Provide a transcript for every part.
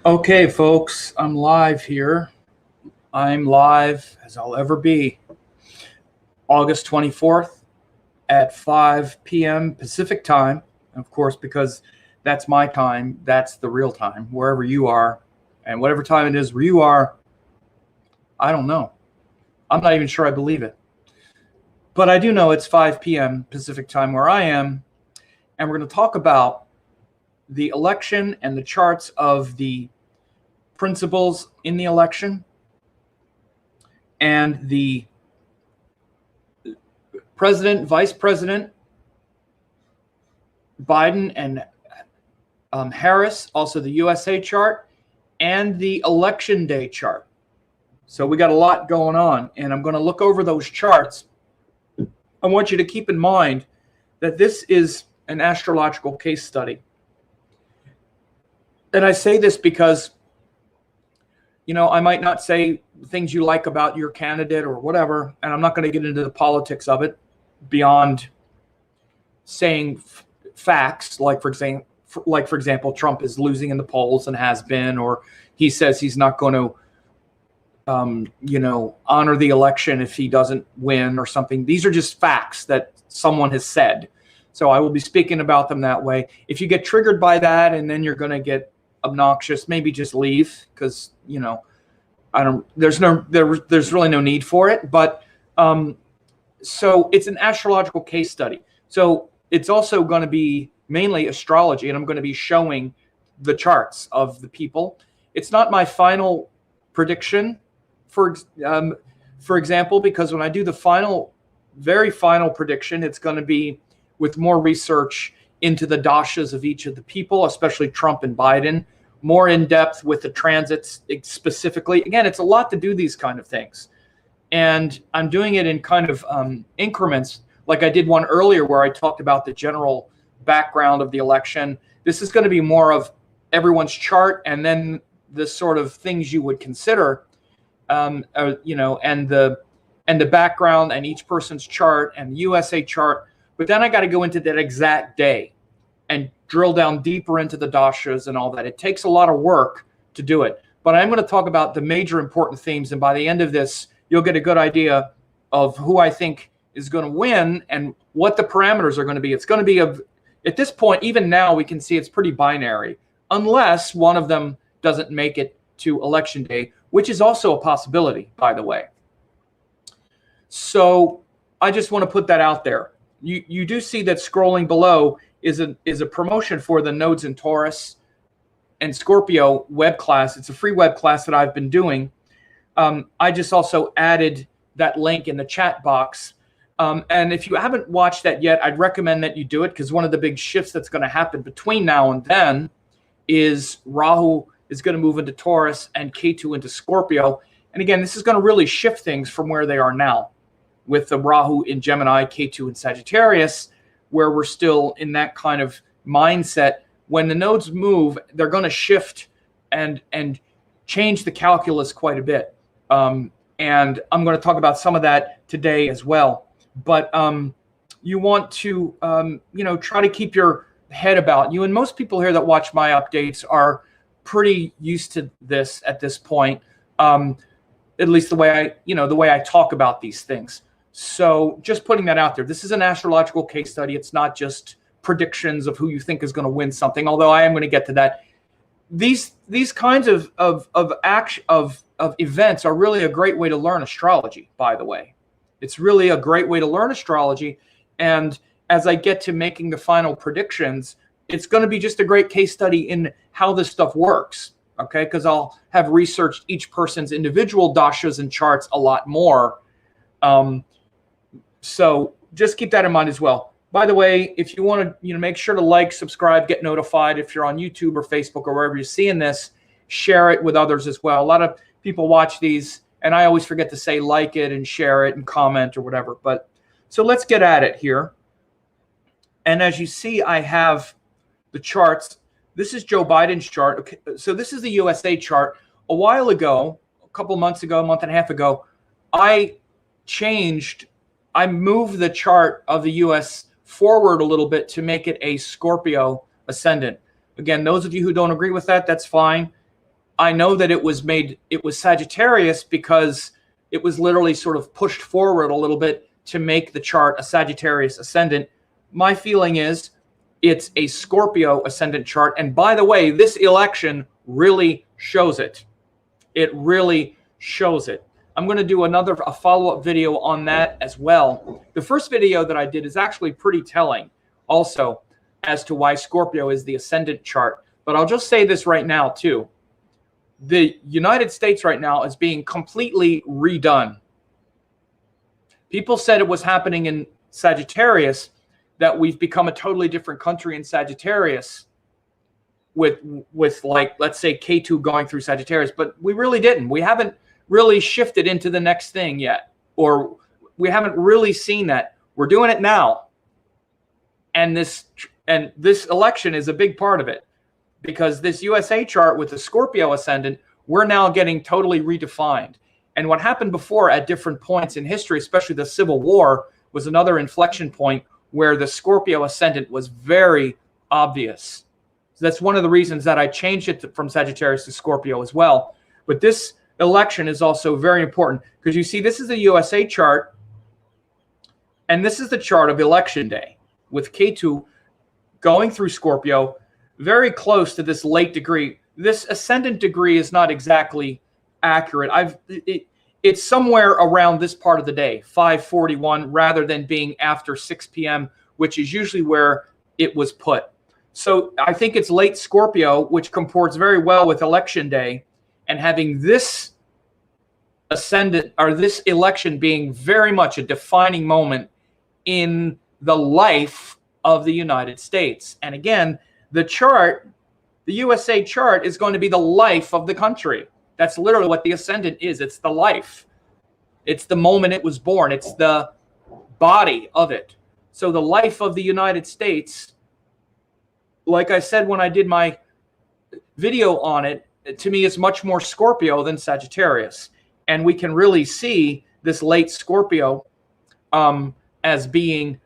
Okay, folks, I'm live here. I'm live as I'll ever be. August 24th at 5 p.m. Pacific time. Of course, because that's my time, that's the real time, wherever you are. And whatever time it is where you are, I don't know. I'm not even sure I believe it. But I do know it's 5 p.m. Pacific time where I am. And we're going to talk about the election and the charts of the principles in the election and the president, vice president, Biden and Harris, also the USA chart, and the election day chart. So we got a lot going on, and I'm going to look over those charts. I want you to keep in mind that this is an astrological case study. And I say this because, you know, I might not say things you like about your candidate or whatever, and I'm not going to get into the politics of it beyond saying facts, like for example, Trump is losing in the polls and has been, or he says he's not going to, honor the election if he doesn't win or something. These are just facts that someone has said. So I will be speaking about them that way. If you get triggered by that and then you're going to get obnoxious, maybe just leave, because there's really no need for it. But so it's an astrological case study. So it's also going to be mainly astrology, and I'm going to be showing the charts of the people. It's not my final prediction, for example, because when I do the very final prediction, it's going to be with more research into the dashas of each of the people, especially Trump and Biden, more in depth with the transits specifically. Again, it's a lot to do these kind of things. And I'm doing it in kind of increments, like I did one earlier where I talked about the general background of the election. This is going to be more of everyone's chart, and then the sort of things you would consider, and the background and each person's chart and the USA chart. But then I got to go into that exact day and drill down deeper into the dashas and all that. It takes a lot of work to do it. But I'm going to talk about the major important themes, and by the end of this, you'll get a good idea of who I think is going to win and what the parameters are going to be. It's going to be at this point, even now, we can see it's pretty binary, unless one of them doesn't make it to election day, which is also a possibility, by the way. So I just want to put that out there. You do see that scrolling below is a promotion for the nodes in Taurus and Scorpio web class. It's a free web class that I've been doing. I just also added that link in the chat box. And if you haven't watched that yet, I'd recommend that you do it, because one of the big shifts that's going to happen between now and then is Rahu is going to move into Taurus and Ketu into Scorpio. And again, this is going to really shift things from where they are now, with the Rahu in Gemini, Ketu in Sagittarius, where we're still in that kind of mindset. When the nodes move, they're going to shift and change the calculus quite a bit. And I'm going to talk about some of that today as well. But you want to, try to keep your head about you. And most people here that watch my updates are pretty used to this at this point, at least the way I talk about these things. So just putting that out there. This is an astrological case study. It's not just predictions of who you think is going to win something, although I am going to get to that. These kinds of events are really a great way to learn astrology, by the way. It's really a great way to learn astrology. And as I get to making the final predictions, it's going to be just a great case study in how this stuff works, okay? Because I'll have researched each person's individual dashas and charts a lot more. So just keep that in mind as well. By the way, if you want to, make sure to like, subscribe, get notified. If you're on YouTube or Facebook or wherever you're seeing this, share it with others as well. A lot of people watch these, and I always forget to say like it and share it and comment or whatever. But so let's get at it here. And as you see, I have the charts. This is Joe Biden's chart. Okay, so this is the USA chart. A while ago, a couple months ago, a month and a half ago, I moved the chart of the US forward a little bit to make it a Scorpio ascendant. Again, those of you who don't agree with that, that's fine. I know that it was Sagittarius because it was literally sort of pushed forward a little bit to make the chart a Sagittarius ascendant. My feeling is it's a Scorpio ascendant chart. And by the way, this election really shows it. It really shows it. I'm going to do a follow-up video on that as well. The first video that I did is actually pretty telling also as to why Scorpio is the ascendant chart. But I'll just say this right now too. The United States right now is being completely redone. People said it was happening in Sagittarius, that we've become a totally different country in Sagittarius with like, let's say K2 going through Sagittarius, but we really didn't. We haven't really shifted into the next thing yet, or we haven't really seen that. We're doing it now. And this election is a big part of it, because this USA chart with the Scorpio ascendant, we're now getting totally redefined. And what happened before at different points in history, especially the Civil War, was another inflection point where the Scorpio ascendant was very obvious. So that's one of the reasons that I changed it from Sagittarius to Scorpio as well. But this election is also very important, because you see, this is the USA chart, and this is the chart of election day with K2 going through Scorpio, very close to this late degree. This ascendant degree is not exactly accurate. It's somewhere around this part of the day, 5:41, rather than being after 6 p.m., which is usually where it was put. So I think it's late Scorpio, which comports very well with election day, and having this ascendant, or this election, being very much a defining moment in the life of the United States. And again, the chart, the USA chart, is going to be the life of the country. That's literally what the ascendant is. It's the life. It's the moment it was born. It's the body of it. So the life of the United States, like I said when I did my video on it, to me is much more Scorpio than Sagittarius. And we can really see this late Scorpio as being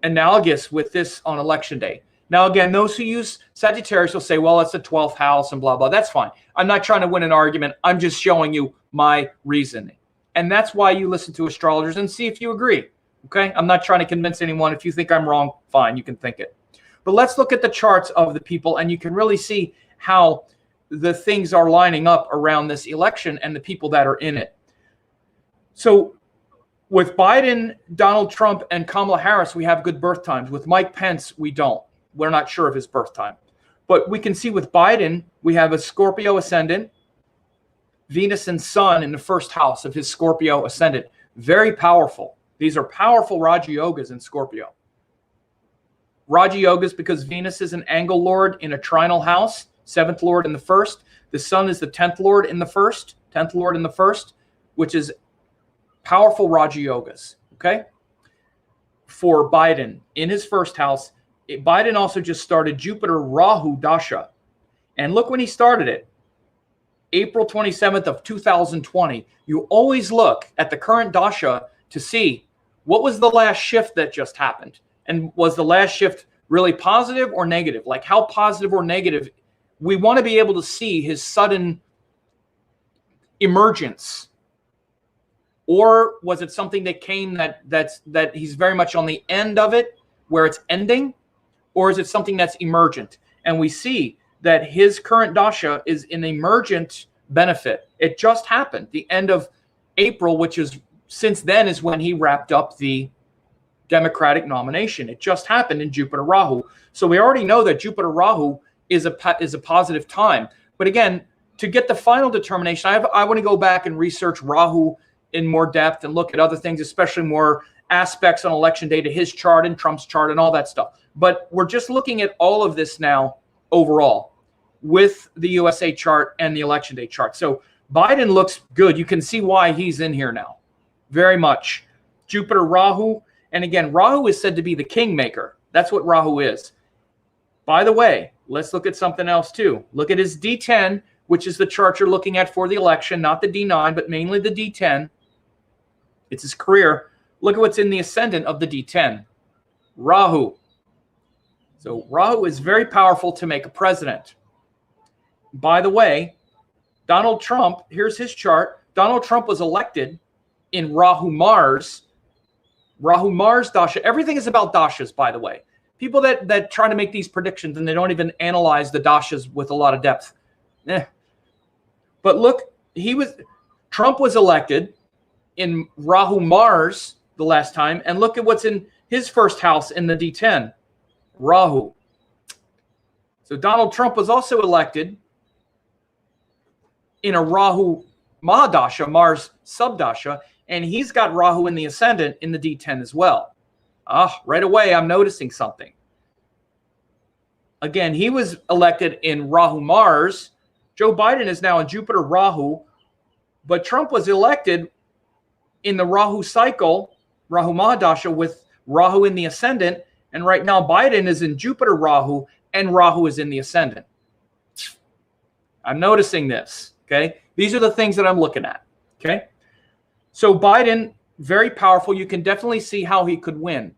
analogous with this on election day. Now, again, those who use Sagittarius will say, well, it's the 12th house and blah, blah. That's fine. I'm not trying to win an argument. I'm just showing you my reasoning. And that's why you listen to astrologers and see if you agree. Okay? I'm not trying to convince anyone. If you think I'm wrong, fine, you can think it. But let's look at the charts of the people, and you can really see how the things are lining up around this election and the people that are in it. So with Biden, Donald Trump, and Kamala Harris, we have good birth times. With Mike Pence, we don't. We're not sure of his birth time. But we can see with Biden, we have a Scorpio ascendant, Venus and Sun in the first house of his Scorpio ascendant. Very powerful. These are powerful Raja Yogas in Scorpio. Raja Yogas because Venus is an angle lord in a trinal house, 7th lord in the first. The Sun is the 10th lord in the first, 10th lord in the first, which is powerful Raja Yogas, okay? For Biden in his first house. Biden also just started Jupiter Rahu Dasha. And look when he started it. April 27th of 2020. You always look at the current Dasha to see what was the last shift that just happened. And was the last shift really positive or negative? Like how positive or negative? We want to be able to see his sudden emergence. Or was it something that came that he's very much on the end of it, where it's ending? Or is it something that's emergent? And we see that his current dasha is an emergent benefit. It just happened the end of April, which is since then is when he wrapped up the Democratic nomination. It just happened in Jupiter Rahu. So we already know that Jupiter Rahu is a positive time. But again, to get the final determination, I want to go back and research Rahu in more depth and look at other things, especially more aspects on election day to his chart and Trump's chart and all that stuff. But we're just looking at all of this now overall with the USA chart and the election day chart. So Biden looks good. You can see why he's in here now. Very much. Jupiter Rahu. And again, Rahu is said to be the kingmaker. That's what Rahu is. By the way, let's look at something else too. Look at his D10, which is the chart you're looking at for the election, not the D9, but mainly the D10. It's his career. Look at what's in the ascendant of the D10. Rahu. So Rahu is very powerful to make a president. By the way, Donald Trump, here's his chart. Donald Trump was elected in Rahu Mars dasha. Everything is about dashas, by the way. People that try to make these predictions and they don't even analyze the dashas with a lot of depth. But look, Trump was elected in Rahu Mars the last time, and look at what's in his first house in the D10, Rahu. So Donald Trump was also elected in a Rahu Mahadasha, Mars subdasha, and he's got Rahu in the ascendant in the D10 as well. Right away, I'm noticing something. Again, he was elected in Rahu Mars. Joe Biden is now in Jupiter Rahu, but Trump was elected in the Rahu cycle, Rahu Mahadasha, with Rahu in the ascendant, and right now Biden is in Jupiter Rahu, and Rahu is in the ascendant. I'm noticing this, okay? These are the things that I'm looking at, okay? So Biden, very powerful. You can definitely see how he could win.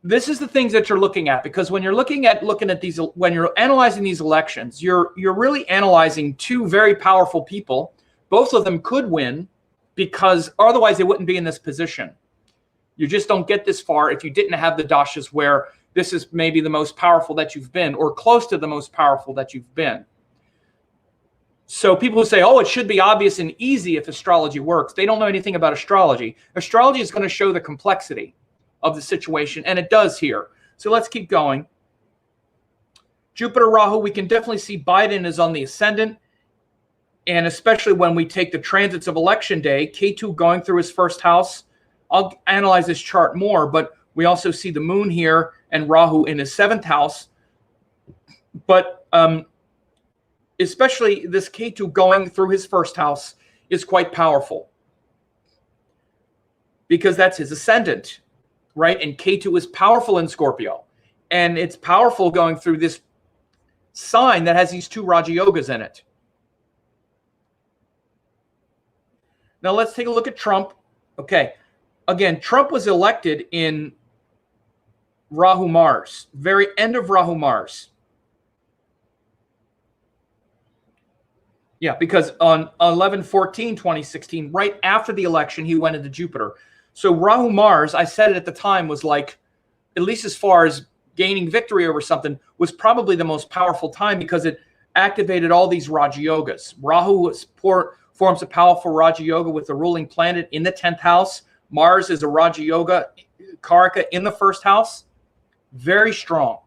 This is the things that you're looking at, because when you're looking at these, when you're analyzing these elections, you're really analyzing two very powerful people. Both of them could win, because otherwise they wouldn't be in this position. You just don't get this far if you didn't have the dashas where this is maybe the most powerful that you've been, or close to the most powerful that you've been. So people who say, oh, it should be obvious and easy if astrology works, they don't know anything about astrology. Astrology is going to show the complexity of the situation, and it does here. So let's keep going. Jupiter Rahu, we can definitely see Biden is on the ascendant, and especially when we take the transits of election day, Ketu going through his first house. I'll analyze this chart more, but we also see the moon here and Rahu in his seventh house. But especially this Ketu going through his first house is quite powerful, because that's his ascendant, right? And Ketu is powerful in Scorpio, and it's powerful going through this sign that has these two Raja Yogas in it. Now let's take a look at Trump. Okay, again, Trump was elected in Rahu Mars, very end of Rahu Mars. Yeah, because on 11/14/2016, right after the election, he went into Jupiter. So Rahu Mars, I said it at the time, was like, at least as far as gaining victory over something, was probably the most powerful time, because it activated all these Raja Yogas. Rahu forms a powerful Raja Yoga with the ruling planet in the 10th house. Mars is a Raja Yoga Karaka in the first house. Very strong.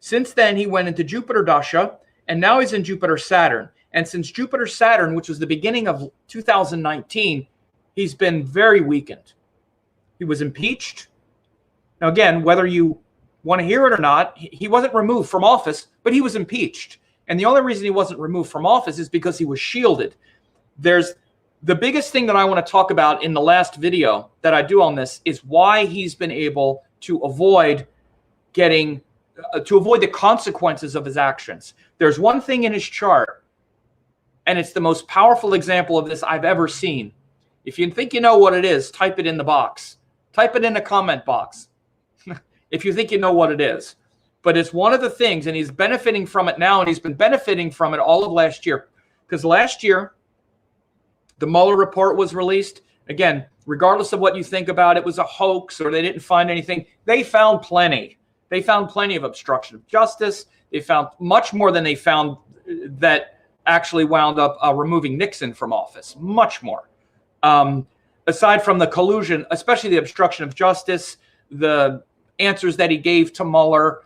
Since then, he went into Jupiter Dasha, and now he's in Jupiter Saturn. And since Jupiter Saturn, which was the beginning of 2019, he's been very weakened. He was impeached. Now, again, whether you want to hear it or not, he wasn't removed from office, but he was impeached. And the only reason he wasn't removed from office is because he was shielded. There's the biggest thing that I want to talk about in the last video that I do on this is why he's been able to avoid the consequences of his actions. There's one thing in his chart, and it's the most powerful example of this I've ever seen. If you think you know what it is, type it in the box. Type it in the comment box if you think you know what it is. But it's one of the things, and he's benefiting from it now, and he's been benefiting from it all of last year. Because last year, the Mueller report was released. Again, regardless of what you think about it, was a hoax or they didn't find anything, they found plenty. They found plenty of obstruction of justice. They found much more than they found that actually wound up removing Nixon from office. Much more. Aside from the collusion, especially the obstruction of justice, the answers that he gave to Mueller,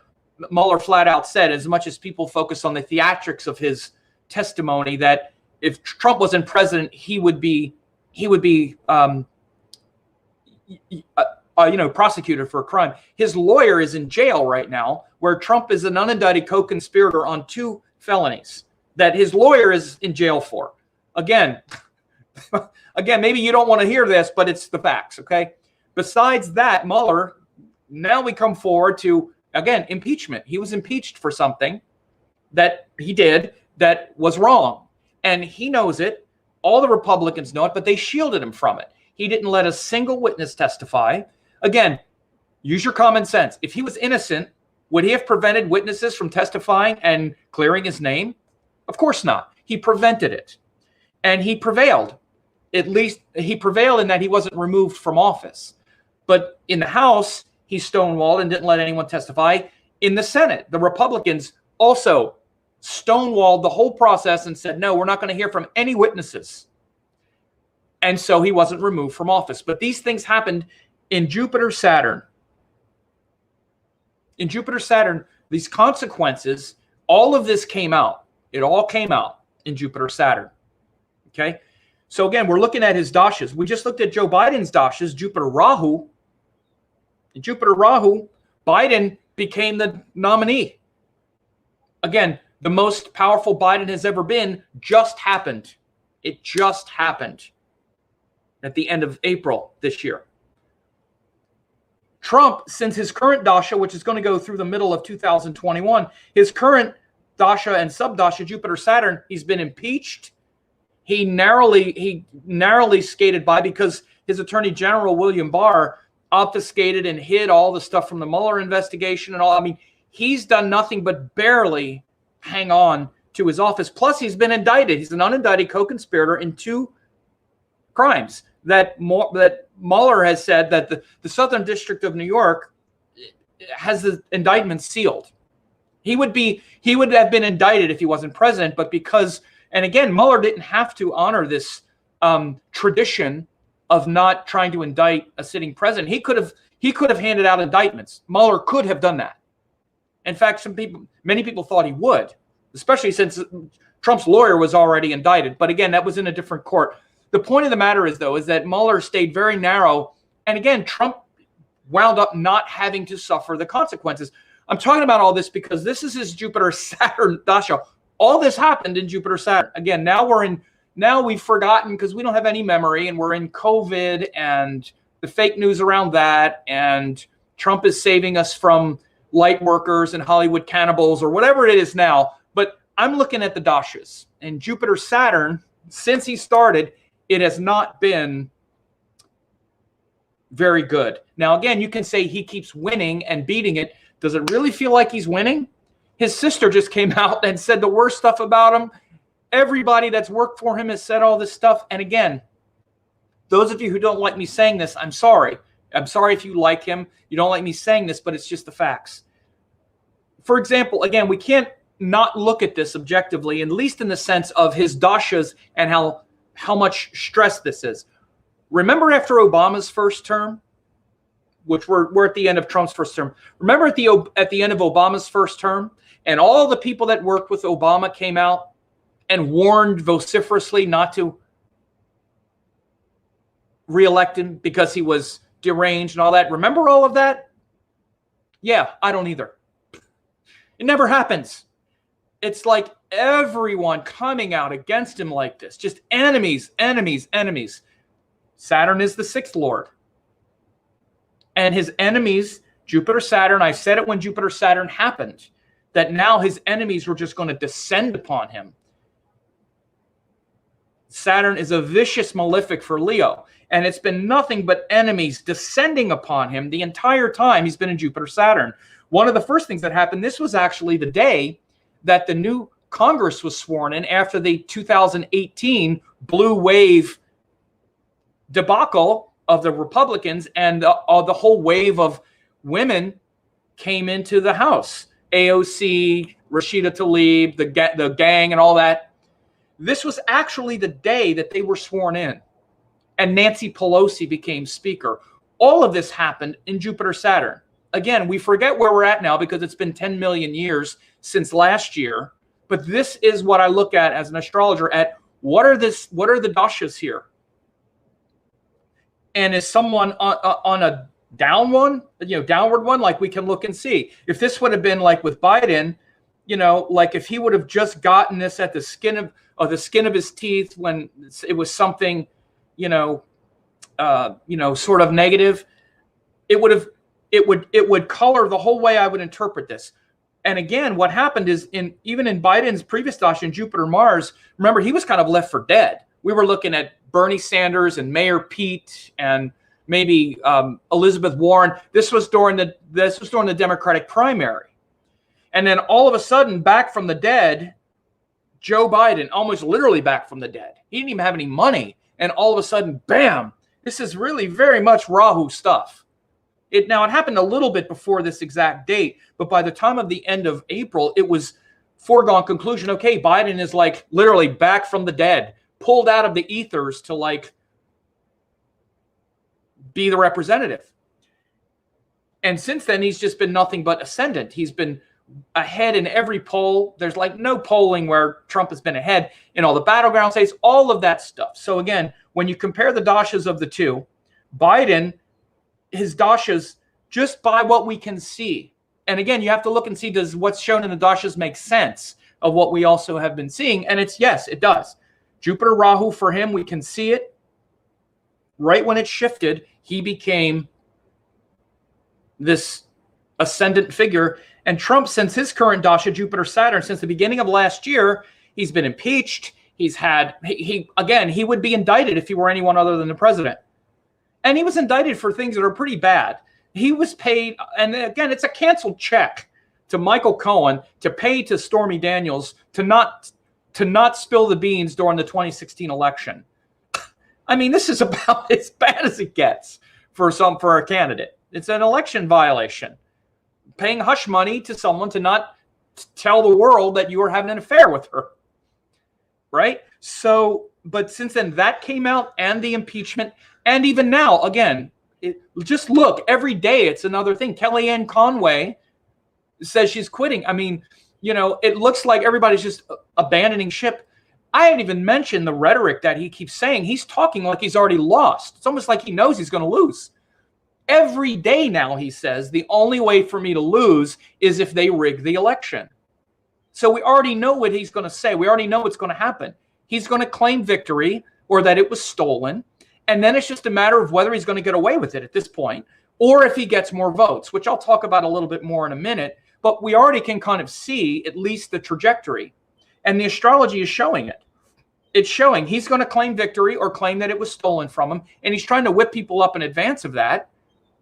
Mueller flat out said, as much as people focus on the theatrics of his testimony, that if Trump wasn't president, he would be prosecuted for a crime. His lawyer is in jail right now, where Trump is an unindicted co-conspirator on 2 felonies that his lawyer is in jail for. Again, maybe you don't want to hear this, but it's the facts, okay? Besides that, Mueller, now we come forward to, again, impeachment. He was impeached for something that he did that was wrong. And he knows it. All the Republicans know it, but they shielded him from it. He didn't let a single witness testify. Again, use your common sense. If he was innocent, would he have prevented witnesses from testifying and clearing his name? Of course not. he prevented it. And he prevailed. At least he prevailed in that he wasn't removed from office. But in the House, he stonewalled and didn't let anyone testify. In the Senate, the Republicans also stonewalled the whole process and said, no, we're not going to hear from any witnesses. And so he wasn't removed from office. But these things happened in Jupiter, Saturn. In Jupiter, Saturn, these consequences, all of this came out. It all came out in Jupiter, Saturn. Okay? So again, we're looking at his dashas. We just looked at Joe Biden's dashas, Jupiter, Rahu. In Jupiter, Rahu, Biden became the nominee. Again, the most powerful Biden has ever been just happened. It just happened at the end of April this year. Trump, since his current dasha, which is going to go through the middle of 2021, his current dasha and subdasha, Jupiter, Saturn, he's been impeached. He narrowly skated by because his Attorney General, William Barr, obfuscated and hid all the stuff from the Mueller investigation and all. I mean, he's done nothing but barely hang on to his office. Plus, he's been indicted. He's an unindicted co-conspirator in 2 crimes that Mueller has said that the Southern District of New York has the indictment sealed. He would have been indicted if he wasn't president, but because, and again, Mueller didn't have to honor this tradition of not trying to indict a sitting president. He could have handed out indictments. Mueller could have done that. In fact, many people thought he would, especially since Trump's lawyer was already indicted. But again, that was in a different court. The point of the matter is, though, is that Mueller stayed very narrow. And again, Trump wound up not having to suffer the consequences. I'm talking about all this because this is his Jupiter Saturn dasha. All this happened in Jupiter Saturn. Again, now we've forgotten because we don't have any memory, and we're in COVID and the fake news around that, and Trump is saving us from light workers and Hollywood cannibals or whatever it is now. But I'm looking at the dashas, and Jupiter Saturn, since he started, it has not been very good. Now, again, you can say he keeps winning and beating it. Does it really feel like he's winning? His sister just came out and said the worst stuff about him. Everybody that's worked for him has said all this stuff. And again, those of you who don't like me saying this, I'm sorry. I'm sorry if you like him. You don't like me saying this, but it's just the facts. For example, again, we can't not look at this objectively, at least in the sense of his dashas and how much stress this is. Remember after Obama's first term, which we're at the end of Trump's first term. Remember at the end of Obama's first term, and all the people that worked with Obama came out and warned vociferously not to reelect him because he was deranged and all that. Remember all of that? Yeah, I don't either. It never happens. It's like everyone coming out against him like this. Just enemies, enemies, enemies. Saturn is the 6th lord. And his enemies, Jupiter, Saturn, I said it when Jupiter, Saturn happened, that now his enemies were just going to descend upon him. Saturn is a vicious malefic for Leo, and it's been nothing but enemies descending upon him the entire time he's been in Jupiter, Saturn. One of the first things that happened, this was actually the day that the new Congress was sworn in after the 2018 blue wave debacle of the Republicans, and the whole wave of women came into the House. AOC, Rashida Tlaib, the gang and all that. This was actually the day that they were sworn in, and Nancy Pelosi became speaker. All of this happened in Jupiter, Saturn. Again, we forget where we're at now because it's been 10 million years since last year. But this is what I look at as an astrologer at what are the dashas here? And is someone on a downward one, like we can look and see. If this would have been like with Biden, like if he would have just gotten this at the skin of his teeth when it was something, sort of negative, it would color the whole way I would interpret this. And again, what happened is even in Biden's previous dasha in Jupiter, Mars, remember he was kind of left for dead. We were looking at Bernie Sanders and Mayor Pete and maybe Elizabeth Warren. This was during the Democratic primary. And then all of a sudden, back from the dead, Joe Biden almost literally back from the dead. He didn't even have any money. And all of a sudden, bam, this is really very much Rahu stuff. It happened a little bit before this exact date, but by the time of the end of April, it was foregone conclusion. Okay, Biden is like literally back from the dead, pulled out of the ethers to like be the representative. And since then, he's just been nothing but ascendant. He's been ahead in every poll. There's like no polling where Trump has been ahead in all the battleground states, all of that stuff. So again, when you compare the dashas of the two, Biden, his dashas, just by what we can see. And again, you have to look and see, does what's shown in the dashas make sense of what we also have been seeing? And it's yes, it does. Jupiter Rahu for him, we can see it. Right when it shifted, he became this ascendant figure. And Trump, since his current dasha, Jupiter Saturn, since the beginning of last year, he's been impeached. He's had, he would be indicted if he were anyone other than the president. And he was indicted for things that are pretty bad. He was paid, and again, it's a canceled check to Michael Cohen to pay to Stormy Daniels to not spill the beans during the 2016 election. I mean, this is about as bad as it gets for a candidate. It's an election violation. Paying hush money to someone to not tell the world that you are having an affair with her. Right? So, but since then that came out, and the impeachment, and even now, again, just look, every day it's another thing. Kellyanne Conway says she's quitting. I mean, it looks like everybody's just abandoning ship. I haven't even mentioned the rhetoric that he keeps saying. He's talking like he's already lost. It's almost like he knows he's going to lose. Every day now, he says, the only way for me to lose is if they rig the election. So we already know what he's going to say. We already know what's going to happen. He's going to claim victory or that it was stolen. And then it's just a matter of whether he's going to get away with it at this point, or if he gets more votes, which I'll talk about a little bit more in a minute. But we already can kind of see at least the trajectory. And the astrology is showing it. It's showing he's going to claim victory or claim that it was stolen from him. And he's trying to whip people up in advance of that.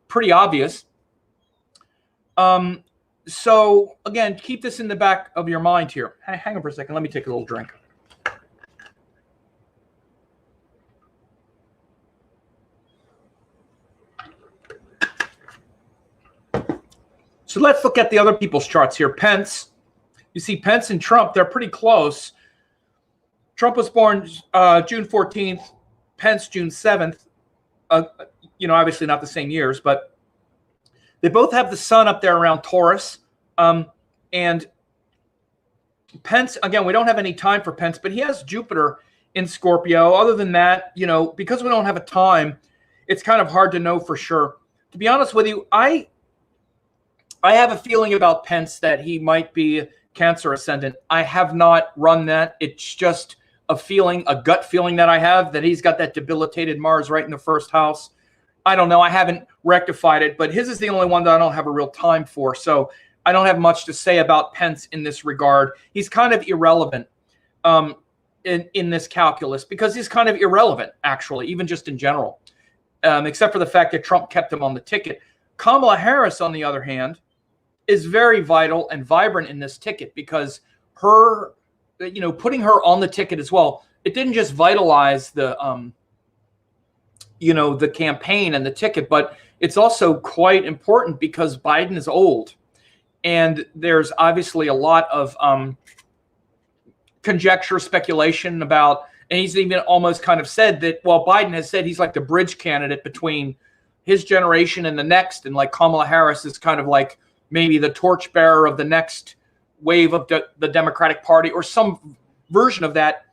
Pretty obvious. So again, keep this in the back of your mind here. Hang on for a second. Let me take a little drink. So let's look at the other people's charts here. Pence, you see Pence and Trump, they're pretty close. Trump was born June 14th, Pence June 7th. Obviously not the same years, but they both have the sun up there around Taurus. And Pence, again, we don't have any time for Pence, but he has Jupiter in Scorpio. Other than that, because we don't have a time, it's kind of hard to know for sure. To be honest with you, I have a feeling about Pence that he might be Cancer ascendant. I have not run that. It's just a feeling, a gut feeling that I have that he's got that debilitated Mars right in the first house. I don't know. I haven't rectified it, but his is the only one that I don't have a real time for. So I don't have much to say about Pence in this regard. He's kind of irrelevant in this calculus because he's kind of irrelevant, actually, even just in general, except for the fact that Trump kept him on the ticket. Kamala Harris, on the other hand, is very vital and vibrant in this ticket because her, putting her on the ticket as well, it didn't just vitalize the, the campaign and the ticket, but it's also quite important because Biden is old. And there's obviously a lot of conjecture, speculation about, and he's even almost kind of said that, well, Biden has said he's like the bridge candidate between his generation and the next. And like Kamala Harris is kind of like maybe the torchbearer of the next wave of the Democratic Party or some version of that.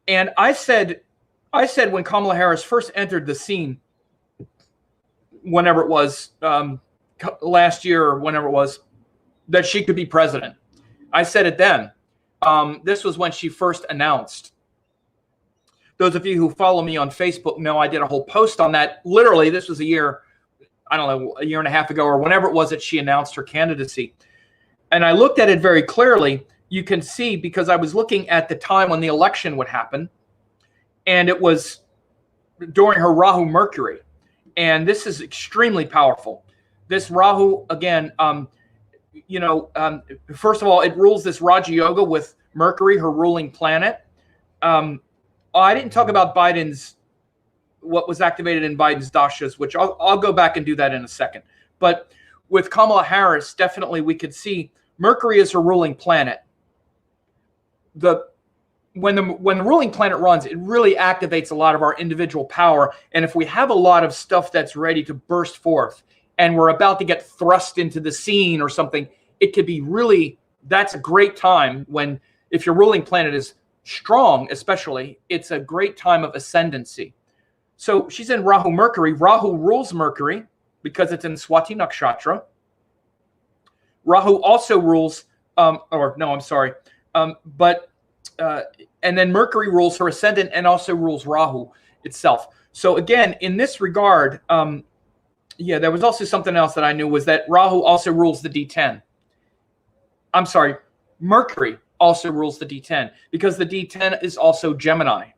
And I said when Kamala Harris first entered the scene, whenever it was last year or whenever it was, that she could be president. I said it then. This was when she first announced. Those of you who follow me on Facebook know I did a whole post on that. Literally, this was a year and a half ago or whenever it was that she announced her candidacy. And I looked at it very clearly. You can see because I was looking at the time when the election would happen. And it was during her Rahu Mercury. And this is extremely powerful. This Rahu, again, first of all, it rules this Raja Yoga with Mercury, her ruling planet. I didn't talk about what was activated in Biden's dashas, which I'll go back and do that in a second. But with Kamala Harris, definitely we could see Mercury is her ruling planet. When the ruling planet runs, it really activates a lot of our individual power. And if we have a lot of stuff that's ready to burst forth and we're about to get thrust into the scene or something, it could be really, that's a great time when, if your ruling planet is strong, especially, it's a great time of ascendancy. So she's in Rahu Mercury. Rahu rules Mercury because it's in Swati Nakshatra. Rahu also rules, and then Mercury rules her ascendant and also rules Rahu itself. So again, in this regard, there was also something else that I knew, was that Rahu also rules the D10. I'm sorry, Mercury also rules the D10 because the D10 is also Gemini.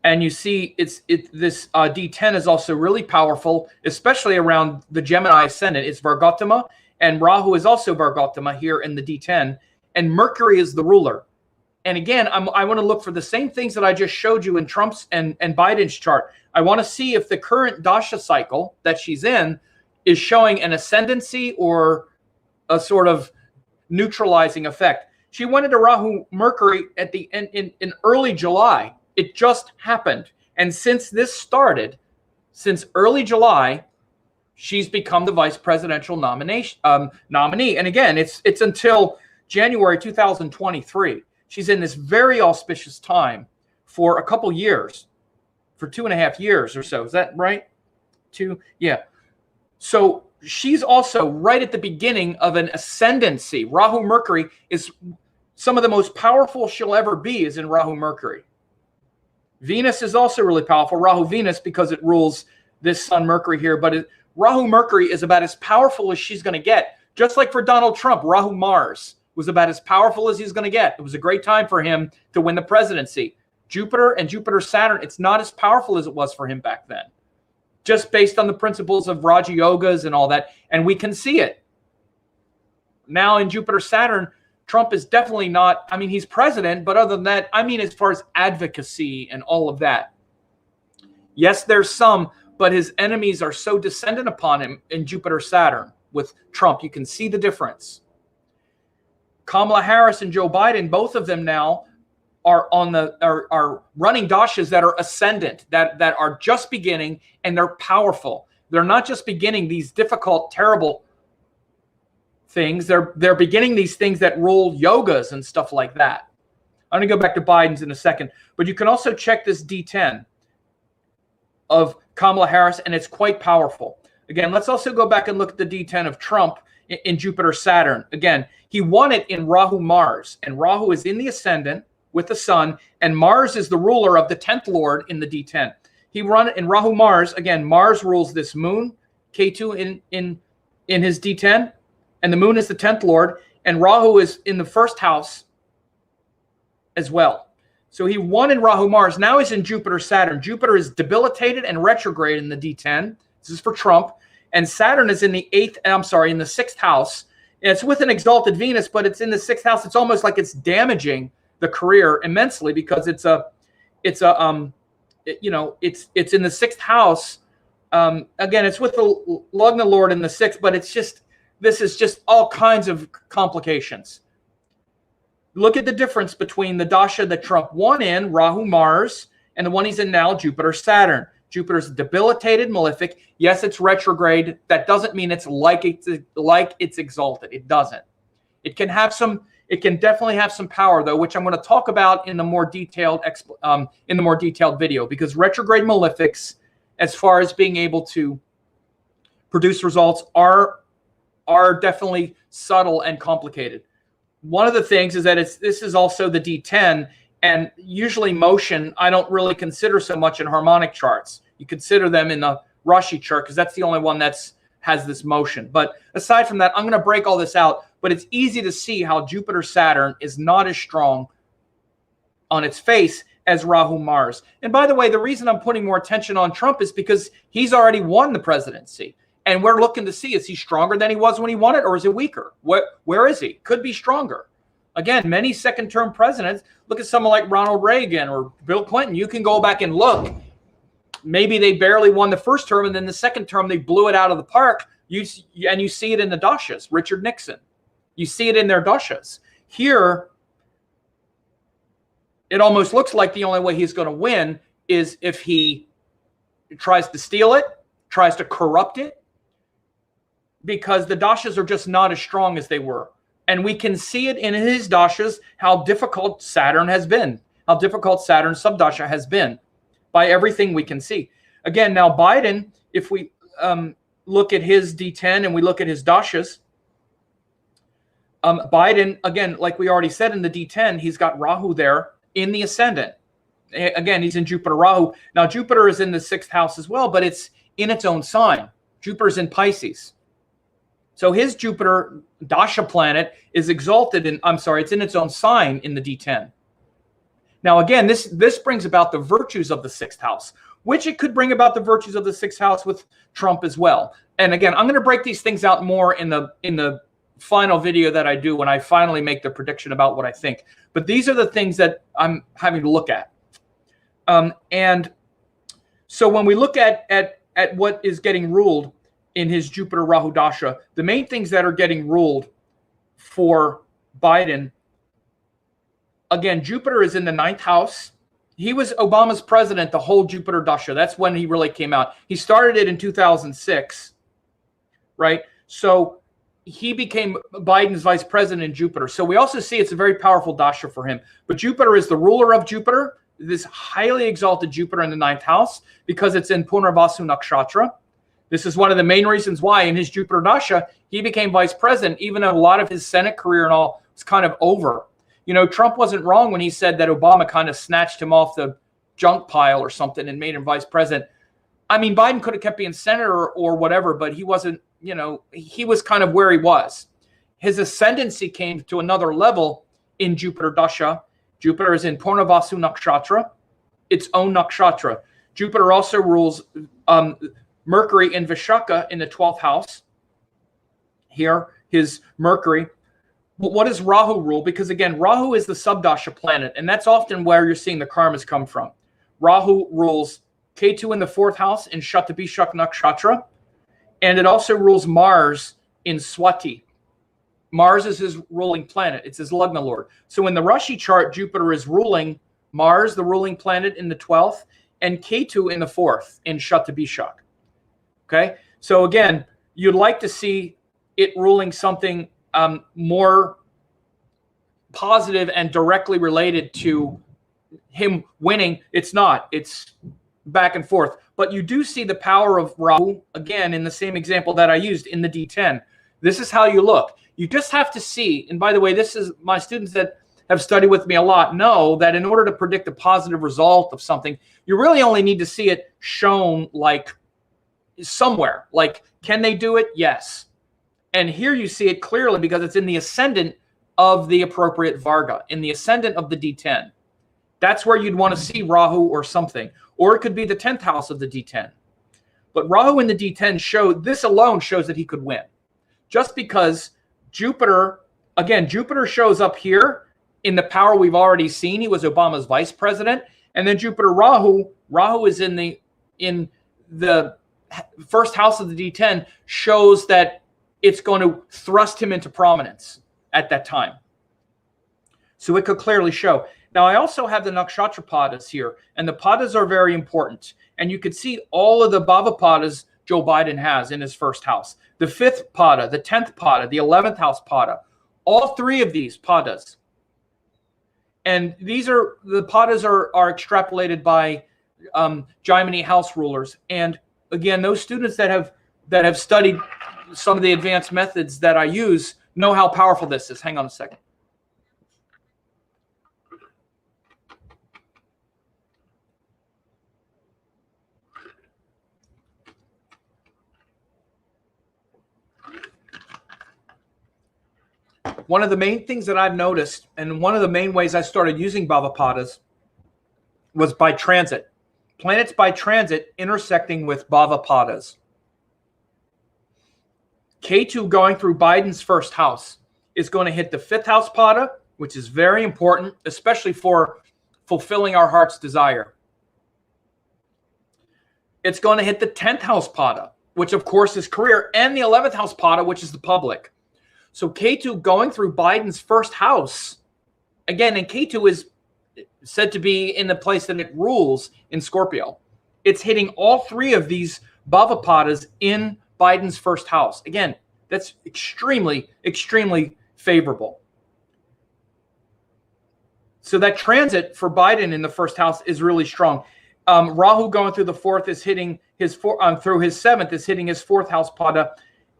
And you see, this D10 is also really powerful, especially around the Gemini ascendant. It's Vargotama, and Rahu is also Vargotama here in the D10, and Mercury is the ruler. And again, I want to look for the same things that I just showed you in Trump's and Biden's chart. I want to see if the current dasha cycle that she's in is showing an ascendancy or a sort of neutralizing effect. She went into Rahu Mercury at the end in early July. It just happened. And since this started, since early July, she's become the vice presidential nominee. And again, it's until January 2023. She's in this very auspicious time for a couple years, for 2.5 years or so. Is that right? Yeah. So she's also right at the beginning of an ascendancy. Rahu Mercury is some of the most powerful she'll ever be is in Rahu Mercury. Venus is also really powerful, Rahu Venus, because it rules this Sun Mercury here. But Rahu Mercury is about as powerful as she's going to get. Just like for Donald Trump, Rahu Mars was about as powerful as he's going to get. It was a great time for him to win the presidency. Jupiter and Jupiter Saturn, it's not as powerful as it was for him back then, just based on the principles of Raja Yogas and all that. And we can see it. Now in Jupiter Saturn, Trump is definitely not, I mean, he's president, but other than that, I mean, as far as advocacy and all of that, yes, there's some, but his enemies are so descendant upon him in Jupiter Saturn with Trump. You can see the difference. Kamala Harris and Joe Biden, both of them now are running dashas that are ascendant, that are just beginning, and they're powerful. They're not just beginning these difficult, terrible things. They're beginning these things that rule yogas and stuff like that. I'm going to go back to Biden's in a second, but you can also check this D10 of Kamala Harris, and it's quite powerful. Again, let's also go back and look at the D10 of Trump in Jupiter Saturn. Again, he won it in Rahu Mars, and Rahu is in the ascendant with the sun, and Mars is the ruler of the 10th lord in the D10. He won it in Rahu Mars. Again, Mars rules this moon, K2 in his D10, and the moon is the 10th lord, and Rahu is in the first house as well. So he won in Rahu Mars. Now he's in Jupiter Saturn. Jupiter is debilitated and retrograde in the D10. This is for Trump. And Saturn is in the in the sixth house. And it's with an exalted Venus, but it's in the sixth house. It's almost like it's damaging the career immensely because it's in the sixth house. Again, it's with the Lugna Lord in the sixth, but this is just all kinds of complications. Look at the difference between the dasha that Trump won in, Rahu Mars, and the one he's in now, Jupiter Saturn. Jupiter's debilitated, malefic. Yes, it's retrograde. That doesn't mean it's like it's exalted. It doesn't. It can definitely have some power, though, which I'm going to talk about in the more detailed video, because retrograde malefics, as far as being able to produce results, are definitely subtle and complicated. One of the things is that this is also the D10, and usually motion I don't really consider so much in harmonic charts. You consider them in the Rashi chart because that's the only one has this motion. But aside from that, I'm going to break all this out. But it's easy to see how Jupiter Saturn is not as strong on its face as Rahu Mars. And by the way, the reason I'm putting more attention on Trump is because he's already won the presidency. And we're looking to see, is he stronger than he was when he won it, or is he weaker? Where is he? Could be stronger. Again, many second-term presidents, look at someone like Ronald Reagan or Bill Clinton. You can go back and look. Maybe they barely won the first term, and then the second term, they blew it out of the park. And you see it in the dashas. Richard Nixon. You see it in their dashas. Here, it almost looks like the only way he's going to win is if he tries to steal it, tries to corrupt it, because the dashas are just not as strong as they were. And we can see it in his dashas how difficult Saturn has been, how difficult Saturn's subdasha has been by everything we can see. Again, now Biden, if we look at his D10 and we look at his dashas, Biden, again, like we already said in the D10, he's got Rahu there in the ascendant. Again, he's in Jupiter Rahu. Now, Jupiter is in the 6th house as well, but it's in its own sign. Jupiter's in Pisces. So his Jupiter dasha planet is exalted in, it's in its own sign in the D10. Now, again, this brings about the virtues of the 6th house, which it could bring about the virtues of the 6th house with Trump as well. And again, I'm going to break these things out more in the final video that I do when I finally make the prediction about what I think. But these are the things that I'm having to look at. And so when we look at what is getting ruled in his Jupiter Rahu Dasha, the main things that are getting ruled for Biden, again, Jupiter is in the 9th house. He was Obama's president the whole Jupiter Dasha. That's when he really came out. He started it in 2006, right? So he became Biden's vice president in Jupiter. So we also see it's a very powerful Dasha for him. But Jupiter is the ruler of Jupiter, this highly exalted Jupiter in the 9th house, because it's in Punarvasu Nakshatra. This is one of the main reasons why in his Jupiter Dasha, he became vice president, even though a lot of his Senate career and all was kind of over. You know, Trump wasn't wrong when he said that Obama kind of snatched him off the junk pile or something and made him vice president. I mean, Biden could have kept being senator or whatever, but he wasn't, you know, he was kind of where he was. His ascendancy came to another level in Jupiter Dasha. Jupiter is in Purnavasu Nakshatra, its own nakshatra. Jupiter also rules Mercury in Vishaka in the 12th house. Here, his Mercury. But what does Rahu rule? Because again, Rahu is the subdasha planet, and that's often where you're seeing the karmas come from. Rahu rules Ketu in the 4th house in Shatabishak Nakshatra, and it also rules Mars in Swati. Mars is his ruling planet. It's his Lagna Lord. So in the Rashi chart, Jupiter is ruling Mars, the ruling planet, in the 12th, and Ketu in the 4th in Shatabishak. Okay? So again, you'd like to see it ruling something more positive and directly related to him winning. It's not. It's back and forth. But you do see the power of Rahu, again, in the same example that I used in the D10. This is how you look. You just have to see, and by the way, this is my students that have studied with me a lot know that in order to predict a positive result of something, you really only need to see it shown like somewhere. Like, can they do it? Yes. And here you see it clearly because it's in the ascendant of the appropriate Varga, in the ascendant of the D10. That's where you'd want to see Rahu or something. Or it could be the 10th house of the D10. But Rahu in the D10 this alone shows that he could win. Just because Jupiter, again, Jupiter shows up here in the power we've already seen. He was Obama's vice president. And then Jupiter Rahu is in the first house of the D10, shows that it's going to thrust him into prominence at that time. So it could clearly show. Now, I also have the nakshatra padas here, and the padas are very important. And you could see all of the bhava padas Joe Biden has in his first house. The 5th pada, the 10th pada, the 11th house pada, all 3 of these padas. And the padas are extrapolated by Jaimini house rulers. And again, those students that have studied some of the advanced methods that I use know how powerful this is. Hang on a second. One of the main things that I've noticed, and one of the main ways I started using Bhavapadas, was by transit. Planets by transit intersecting with Bhavapadas. Ketu going through Biden's first house is going to hit the 5th house pada, which is very important, especially for fulfilling our heart's desire. It's going to hit the 10th house pada, which of course is career, and the 11th house pada, which is the public. So Ketu going through Biden's first house, again, and Ketu is said to be in the place that it rules in Scorpio. It's hitting all 3 of these bhavapadas in Biden's first house. Again, that's extremely, extremely favorable. So that transit for Biden in the first house is really strong. Rahu going through the 4th is hitting his through his 7th is hitting his 4th house pada,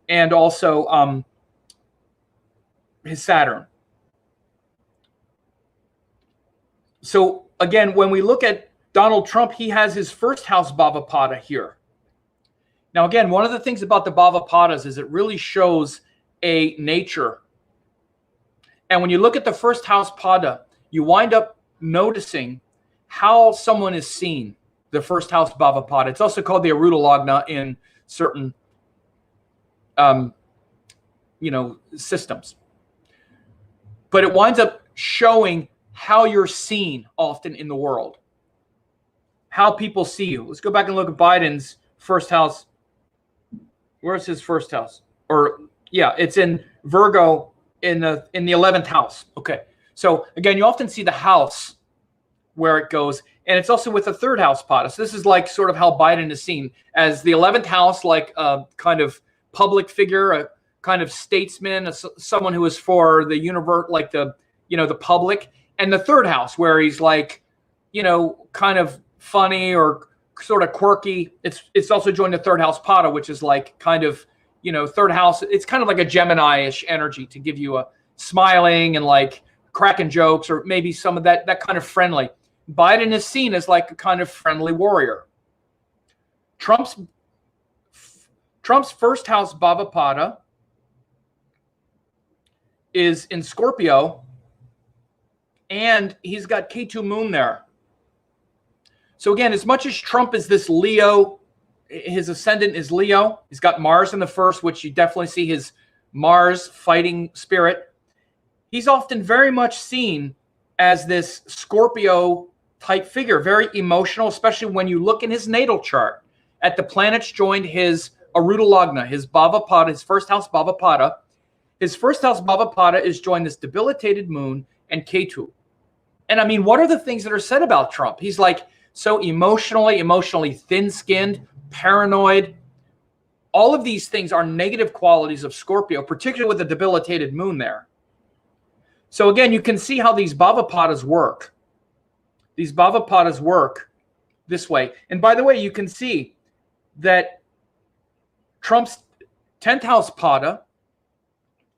and also his Saturn. So again, when we look at Donald Trump, he has his first house bhavapada here. Now, again, one of the things about the bhavapadas is it really shows a nature. And when you look at the first house pada, you wind up noticing how someone is seen, the first house bhavapada. It's also called the Aruda Lagna in certain systems. But it winds up showing how you're seen often in the world, how people see you. Let's go back and look at Biden's first house. Where's his first house? It's in Virgo in the 11th house. Okay. So again, you often see the house where it goes, and it's also with the 3rd house pada. So this is like sort of how Biden is seen as the 11th house, like a kind of public figure, a kind of statesman, someone who is for the universe, like the public, and the 3rd house where he's like, kind of funny or sort of quirky. It's also joined the 3rd house pada, which is like kind of, 3rd house. It's kind of like a Gemini-ish energy to give you a smiling and like cracking jokes, or maybe some of that kind of friendly. Biden is seen as like a kind of friendly warrior. Trump's first house bhavapada is in Scorpio, and he's got Ketu moon there. So again, as much as Trump is this Leo, his ascendant is Leo. He's got Mars in the first, which you definitely see his Mars fighting spirit. He's often very much seen as this Scorpio type figure, very emotional, especially when you look in his natal chart at the planets joined his Aruda Lagna, his bhavapada, his first house bhavapada. His first house bhavapada is joined this debilitated moon and Ketu. And I mean, what are the things that are said about Trump? He's like so emotionally thin-skinned, paranoid. All of these things are negative qualities of Scorpio, particularly with a debilitated moon there. So again, you can see how these bhavapadas work. These bhavapadas work this way. And by the way, you can see that Trump's 10th house pada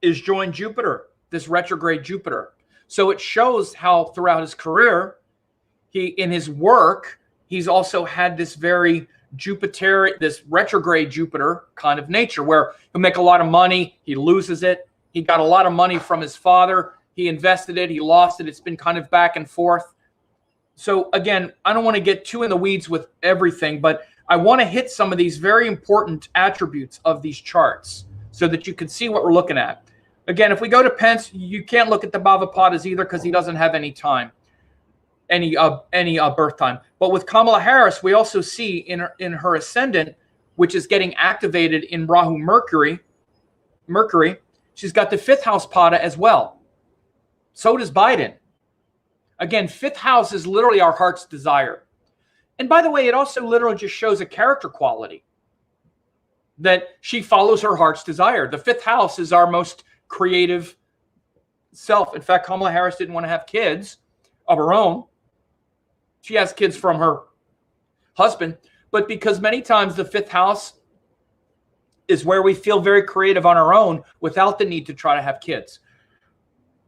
is joined Jupiter, this retrograde Jupiter. So it shows how throughout his career, in his work, he's also had this very Jupiter, this retrograde Jupiter kind of nature, where he'll make a lot of money, he loses it. He got a lot of money from his father. He invested it, he lost it. It's been kind of back and forth. So again, I don't want to get too in the weeds with everything, but I want to hit some of these very important attributes of these charts so that you can see what we're looking at. Again, if we go to Pence, you can't look at the bhavapadas either because he doesn't have any time, any birth time. But with Kamala Harris, we also see in her ascendant, which is getting activated in Rahu Mercury, she's got the 5th house pada as well. So does Biden. Again, 5th house is literally our heart's desire. And by the way, it also literally just shows a character quality that she follows her heart's desire. The 5th house is our most creative self. In fact, Kamala Harris didn't want to have kids of her own. She has kids from her husband, but because many times the 5th house is where we feel very creative on our own without the need to try to have kids.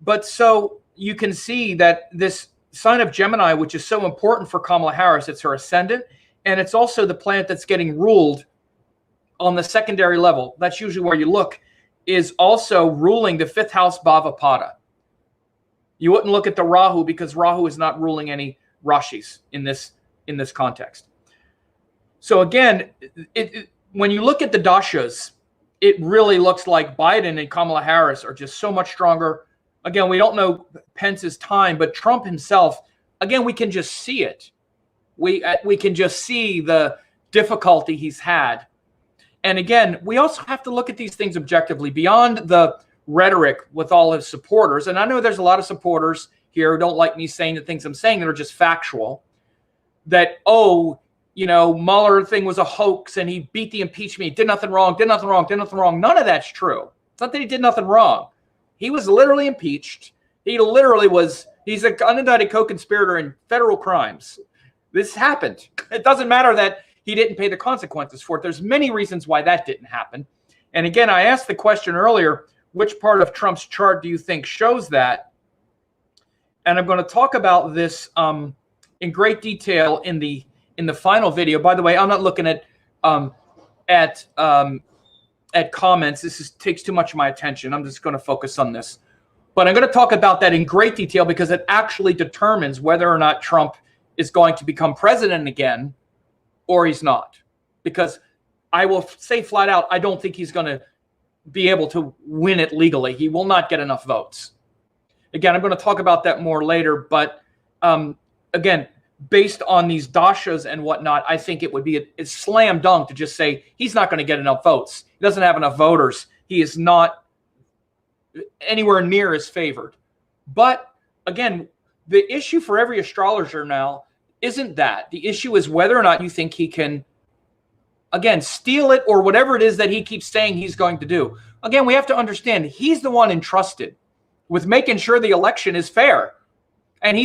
But so you can see that this sign of Gemini, which is so important for Kamala Harris, it's her ascendant, and it's also the planet that's getting ruled on the secondary level. That's usually where you look, is also ruling the 5th house bhavapada. You wouldn't look at the Rahu because Rahu is not ruling any Rashis in this context. So again, when you look at the dashas, it really looks like Biden and Kamala Harris are just so much stronger. Again, we don't know Pence's time, but Trump himself, again, we can just see it. We can just see the difficulty he's had. And again, we also have to look at these things objectively beyond the rhetoric with all his supporters. And I know there's a lot of supporters here who don't like me saying the things I'm saying that are just factual. That, oh, you know, Mueller thing was a hoax and he beat the impeachment. He did nothing wrong, did nothing wrong, did nothing wrong. None of that's true. It's not that he did nothing wrong. He was literally impeached. He literally was, he's an unindicted co-conspirator in federal crimes. This happened. It doesn't matter that he didn't pay the consequences for it. There's many reasons why that didn't happen. And again, I asked the question earlier, which part of Trump's chart do you think shows that? And I'm going to talk about this in great detail in the final video. By the way, I'm not looking at comments. This takes too much of my attention. I'm just going to focus on this. But I'm going to talk about that in great detail because it actually determines whether or not Trump is going to become president again or he's not. Because I will say flat out, I don't think he's going to be able to win it legally. He will not get enough votes. Again, I'm going to talk about that more later. But again, based on these dashas and whatnot, I think it would be a slam dunk to just say he's not going to get enough votes. He doesn't have enough voters. He is not anywhere near as favored. But again, the issue for every astrologer now isn't that. The issue is whether or not you think he can, again, steal it or whatever it is that he keeps saying he's going to do. Again, we have to understand he's the one entrusted with making sure the election is fair. And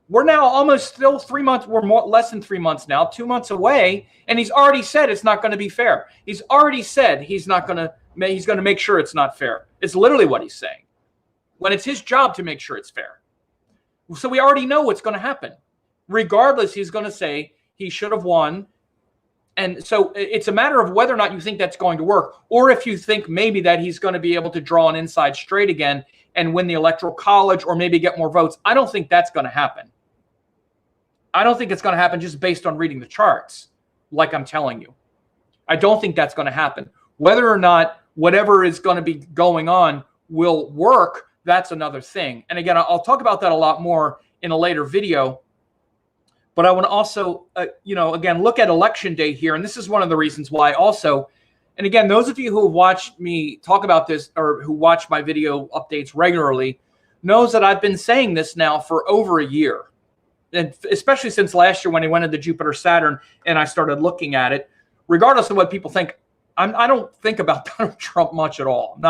we're now almost still 3 months, we're less than 3 months now, 2 months away, and he's already said it's not going to be fair. He's already said he's going to make sure it's not fair. It's literally what he's saying. When it's his job to make sure it's fair. So we already know what's going to happen. Regardless, he's going to say he should have won. And so it's a matter of whether or not you think that's going to work, or if you think maybe that he's going to be able to draw an inside straight again and win the Electoral College or maybe get more votes. I don't think that's going to happen. I don't think it's going to happen just based on reading the charts, like I'm telling you. I don't think that's going to happen. Whether or not whatever is going to be going on will work, that's another thing. And again, I'll talk about that a lot more in a later video. But I want to also, again, look at election day here. And this is one of the reasons why also, and again, those of you who have watched me talk about this or who watch my video updates regularly knows that I've been saying this now for over a year. And especially since last year when he went into Jupiter Saturn and I started looking at it, regardless of what people think, I don't think about Donald Trump much at all.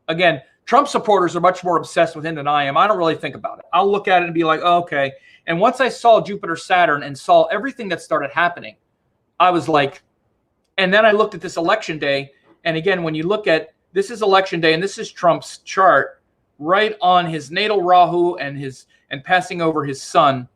Again, Trump supporters are much more obsessed with him than I am. I don't really think about it. I'll look at it and be like, oh, okay. And once I saw Jupiter Saturn and saw everything that started happening, I was like, and then I looked at this election day. And again, when you look at, this is election day and this is Trump's chart right on his natal Rahu and passing over his sun.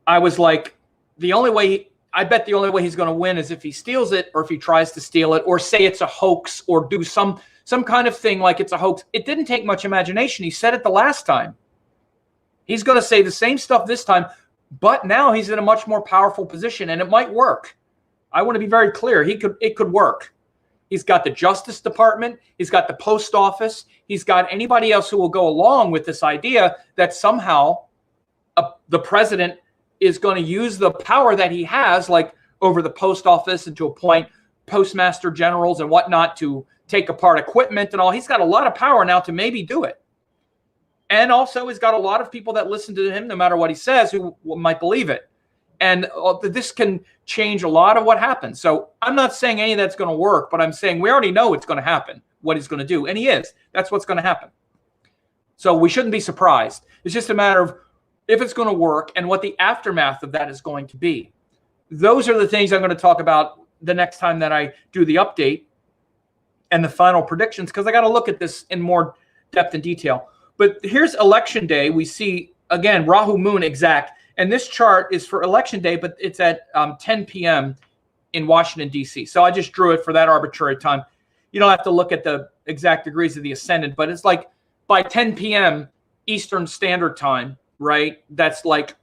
I was like, I bet the only way he's going to win is if he steals it or if he tries to steal it or say it's a hoax or do some kind of thing like it's a hoax. It didn't take much imagination. He said it the last time. He's going to say the same stuff this time, but now he's in a much more powerful position and it might work. I want to be very clear. It could work. He's got the Justice Department. He's got the post office. He's got anybody else who will go along with this idea that somehow the president is going to use the power that he has, like over the post office and to appoint postmaster generals and whatnot to take apart equipment and all. He's got a lot of power now to maybe do it. And also he's got a lot of people that listen to him no matter what he says who might believe it. And this can change a lot of what happens. So I'm not saying any of that's going to work, but I'm saying we already know it's going to happen, what he's going to do. And he is. That's what's going to happen. So we shouldn't be surprised. It's just a matter of if it's going to work and what the aftermath of that is going to be. Those are the things I'm going to talk about the next time that I do the update and the final predictions, because I got to look at this in more depth and detail. But here's election day. We see, again, Rahu Moon exact. And this chart is for election day, but it's at 10 p.m. in Washington, D.C. So I just drew it for that arbitrary time. You don't have to look at the exact degrees of the ascendant, but it's like by 10 p.m. Eastern Standard Time, right? That's like,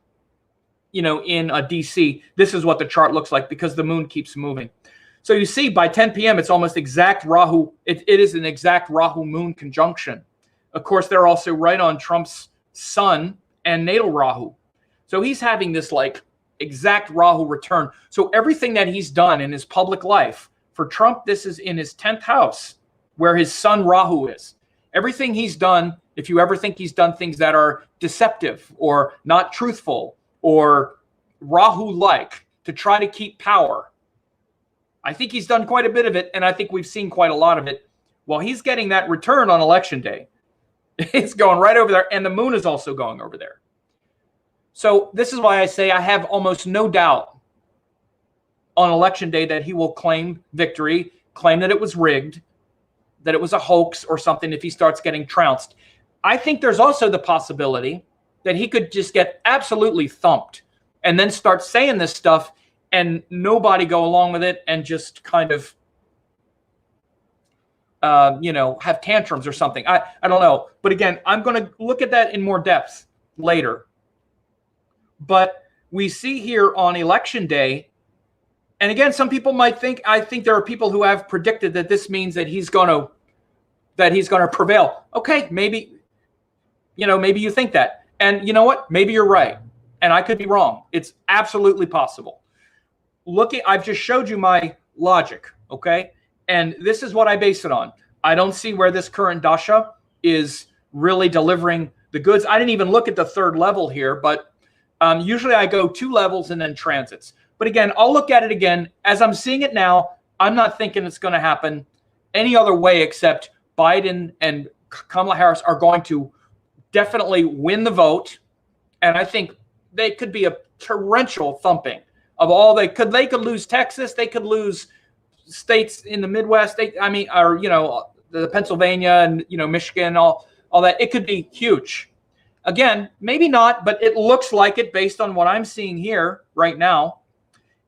in D.C. This is what the chart looks like because the moon keeps moving. So you see, by 10 p.m., it's almost exact Rahu. It is an exact Rahu-Moon conjunction. Of course, they're also right on Trump's sun and natal Rahu. So he's having this like exact Rahu return. So everything that he's done in his public life, for Trump, this is in his 10th house, where his sun Rahu is. Everything he's done, if you ever think he's done things that are deceptive or not truthful or Rahu-like to try to keep power, I think he's done quite a bit of it, and I think we've seen quite a lot of it. Well, he's getting that return on election day. It's going right over there, and the moon is also going over there. So this is why I say I have almost no doubt on election day that he will claim victory, claim that it was rigged, that it was a hoax or something if he starts getting trounced. I think there's also the possibility that he could just get absolutely thumped and then start saying this stuff and nobody go along with it and just kind of, have tantrums or something. I don't know. But again, I'm going to look at that in more depth later. But we see here on election day, and again, some people might think, I think there are people who have predicted that this means that he's going to prevail. Okay, maybe you think that. And you know what? Maybe you're right. And I could be wrong. It's absolutely possible. I've just showed you my logic, okay? And this is what I base it on. I don't see where this current dasha is really delivering the goods. I didn't even look at the third level here, but usually I go 2 levels and then transits. But again, I'll look at it again. As I'm seeing it now, I'm not thinking it's going to happen any other way except Biden and Kamala Harris are going to definitely win the vote. And I think they could be a torrential thumping of all they could lose Texas. They could lose states in the Midwest. The Pennsylvania and, Michigan, all that. It could be huge. Again, maybe not, but it looks like it based on what I'm seeing here right now.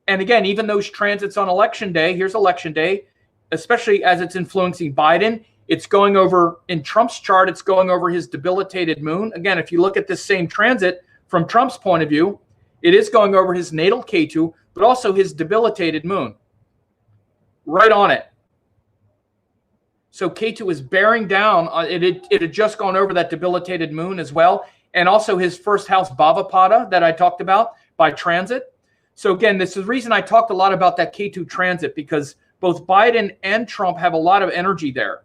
And again, even those transits on election day, here's election day, especially as it's influencing Biden, it's going over, in Trump's chart, it's going over his debilitated moon. Again, if you look at this same transit from Trump's point of view, it is going over his natal Ketu, but also his debilitated moon. Right on it. So Ketu is bearing down. It had just gone over that debilitated moon as well. And also his first house Bhavapada that I talked about by transit. So again, this is the reason I talked a lot about that Ketu transit, because both Biden and Trump have a lot of energy there.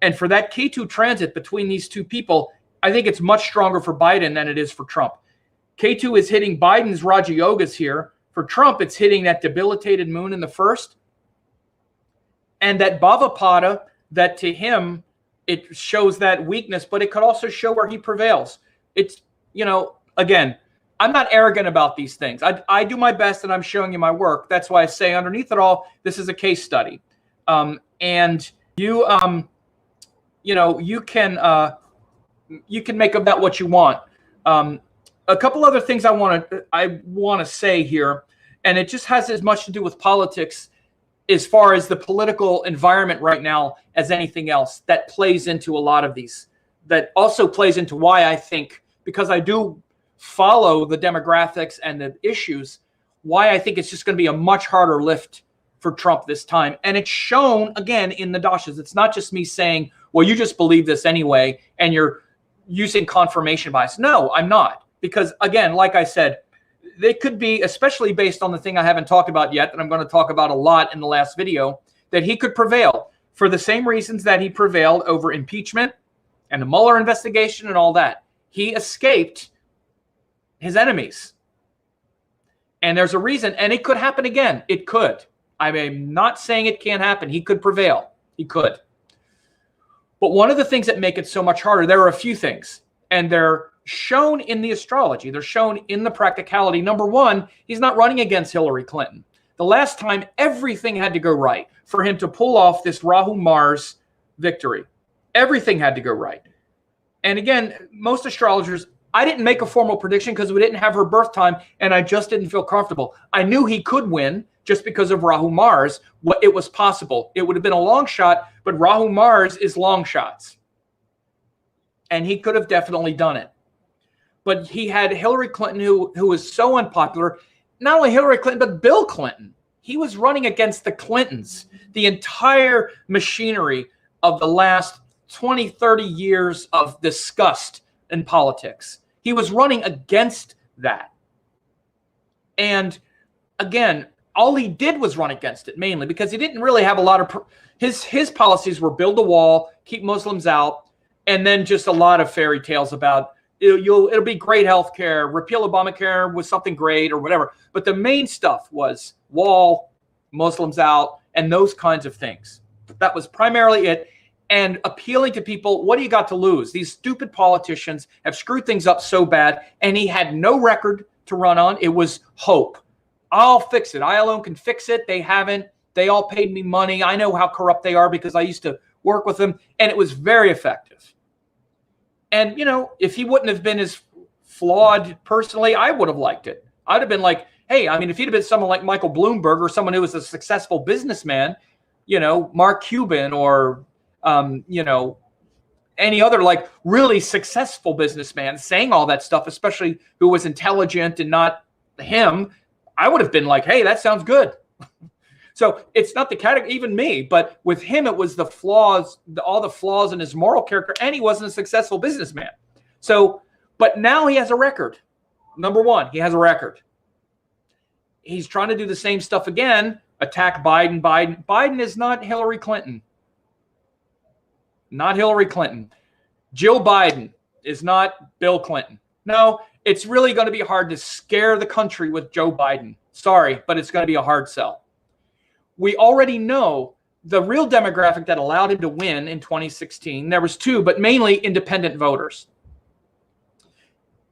And for that Ketu transit between these two people, I think it's much stronger for Biden than it is for Trump. Ketu is hitting Biden's Raja Yogas here. For Trump, it's hitting that debilitated moon in the first. And that Bhavapada, that to him, it shows that weakness, but it could also show where he prevails. It's, again, I'm not arrogant about these things. I do my best and I'm showing you my work. That's why I say underneath it all, this is a case study. And you can make of that what you want. A couple other things I want to say here, and it just has as much to do with politics as far as the political environment right now as anything else that plays into a lot of these, that also plays into why I think, because I do follow the demographics and the issues, why I think it's just going to be a much harder lift for Trump this time. And it's shown again in the dashas. It's not just me saying, well, you just believe this anyway, and you're using confirmation bias. No, I'm not. Because again, like I said, they could be, especially based on the thing I haven't talked about yet, that I'm going to talk about a lot in the last video, that he could prevail for the same reasons that he prevailed over impeachment and the Mueller investigation and all that. He escaped his enemies. And there's a reason, and it could happen again. It could. I'm not saying it can't happen. He could prevail. He could. But one of the things that make it so much harder, there are a few things, and they're shown in the astrology. They're shown in the practicality. Number one, he's not running against Hillary Clinton. The last time, everything had to go right for him to pull off this Rahu-Mars victory. Everything had to go right. And again, most astrologers, I didn't make a formal prediction because we didn't have her birth time, and I just didn't feel comfortable. I knew he could win just because of Rahu-Mars. It was possible. It would have been a long shot, but Rahu-Mars is long shots. And he could have definitely done it. But he had Hillary Clinton, who was so unpopular. Not only Hillary Clinton, but Bill Clinton. He was running against the Clintons, the entire machinery of the last 20, 30 years of disgust in politics. He was running against that. And again, all he did was run against it, mainly because he didn't really have a lot of his policies were build a wall, keep Muslims out, and then just a lot of fairy tales about it'll be great health care, repeal Obamacare was something great or whatever. But the main stuff was wall, Muslims out, and those kinds of things. That was primarily it. And appealing to people, what do you got to lose? These stupid politicians have screwed things up so bad, and he had no record to run on. It was hope. I'll fix it. I alone can fix it. They haven't. They all paid me money. I know how corrupt they are because I used to work with them, and it was very effective. And, you know, if he wouldn't have been as flawed personally, I would have liked it. I'd have been like, hey, I mean, if he'd have been someone like Michael Bloomberg or someone who was a successful businessman, you know, Mark Cuban or you know, any other like really successful businessman saying all that stuff, especially who was intelligent and not him, I would have been like, hey, that sounds good. So it's not the category, even me, but with him, it was the flaws, all the flaws in his moral character, and he wasn't a successful businessman. So, but now he has a record. Number one, he has a record. He's trying to do the same stuff again, attack Biden. Biden is not Hillary Clinton. Not Hillary Clinton. Jill Biden is not Bill Clinton. No, it's really going to be hard to scare the country with Joe Biden. Sorry, but it's going to be a hard sell. We already know the real demographic that allowed him to win in 2016. There was two, but mainly independent voters.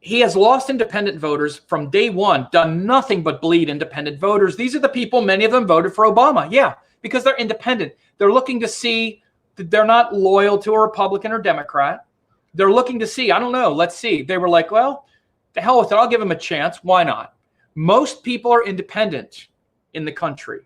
He has lost independent voters from day one, done nothing but bleed independent voters. These are the people, many of them voted for Obama. Yeah, because they're independent. They're looking to see that they're not loyal to a Republican or Democrat. They're looking to see, I don't know, let's see. They were like, well, the hell with it. I'll give them a chance. Why not? Most people are independent in the country.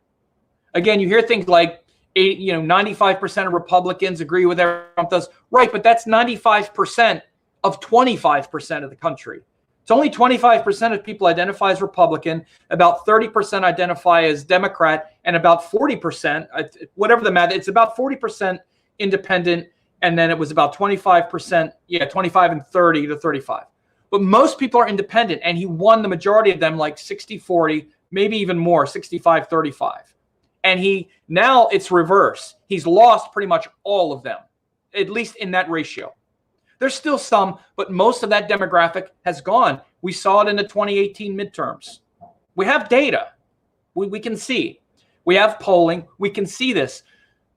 Again, you hear things like, 95% of Republicans agree with everything Trump does. Right, but that's 95% of 25% of the country. It's only 25% of people identify as Republican, about 30% identify as Democrat, and about 40%, whatever the math, it's about 40% independent, and then it was about 25%, 25 and 30 to 35. But most people are independent, and he won the majority of them like 60-40, maybe even more, 65-35. And now it's reverse. He's lost pretty much all of them, at least in that ratio. There's still some, but most of that demographic has gone. We saw it in the 2018 midterms. We have data. We can see. We have polling. We can see this.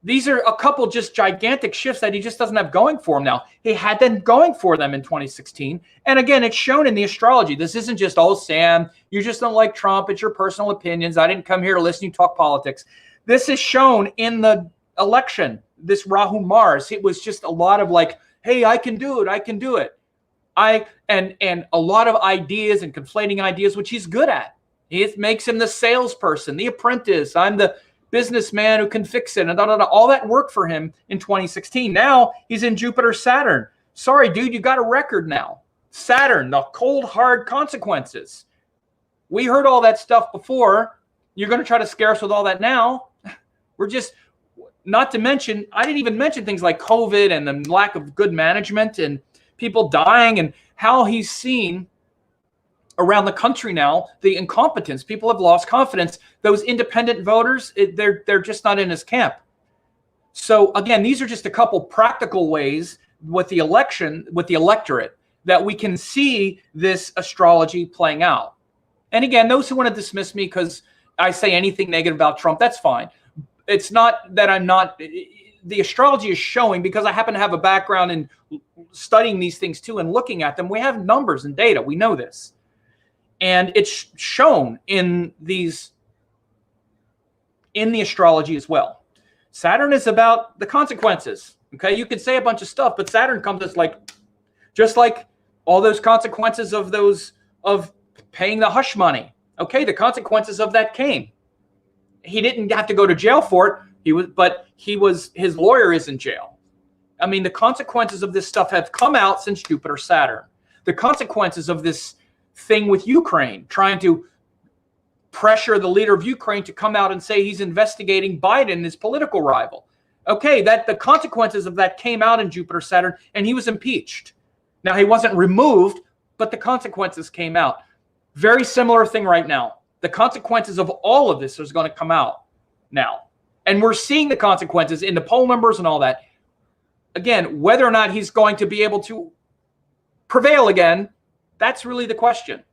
These are a couple just gigantic shifts that he just doesn't have going for him now. He had them going for them in 2016. And again, it's shown in the astrology. This isn't just, oh, Sam, you just don't like Trump. It's your personal opinions. I didn't come here to listen to you talk politics. This is shown in the election, this Rahu Mars. It was just a lot of like, hey, I can do it. I can do it. And a lot of ideas and conflating ideas, which he's good at. It makes him the salesperson, the apprentice. I'm the businessman who can fix it. And all that worked for him in 2016. Now he's in Jupiter, Saturn. Sorry, dude, you got a record now. Saturn, the cold, hard consequences. We heard all that stuff before. You're going to try to scare us with all that now. We're just... Not to mention, I didn't even mention things like COVID and the lack of good management and people dying and how he's seen around the country now, the incompetence. People have lost confidence. Those independent voters, they're just not in his camp. So again, these are just a couple practical ways with the election, with the electorate, that we can see this astrology playing out. And again, those who want to dismiss me because I say anything negative about Trump, that's fine. It's not that I'm not, the astrology is showing, because I happen to have a background in studying these things too and looking at them. We have numbers and data. We know this. And it's shown in the astrology as well. Saturn is about the consequences. Okay. You could say a bunch of stuff, but Saturn comes as just like all those consequences of paying the hush money. Okay. The consequences of that came. He didn't have to go to jail for it. His lawyer is in jail. I mean, the consequences of this stuff have come out since Jupiter, Saturn. The consequences of this thing with Ukraine, trying to pressure the leader of Ukraine to come out and say he's investigating Biden, his political rival. Okay, that the consequences of that came out in Jupiter Saturn, and he was impeached. Now, he wasn't removed, but the consequences came out. Very similar thing right now. The consequences of all of this is going to come out now. And we're seeing the consequences in the poll numbers and all that. Again, whether or not he's going to be able to prevail again, that's really the question.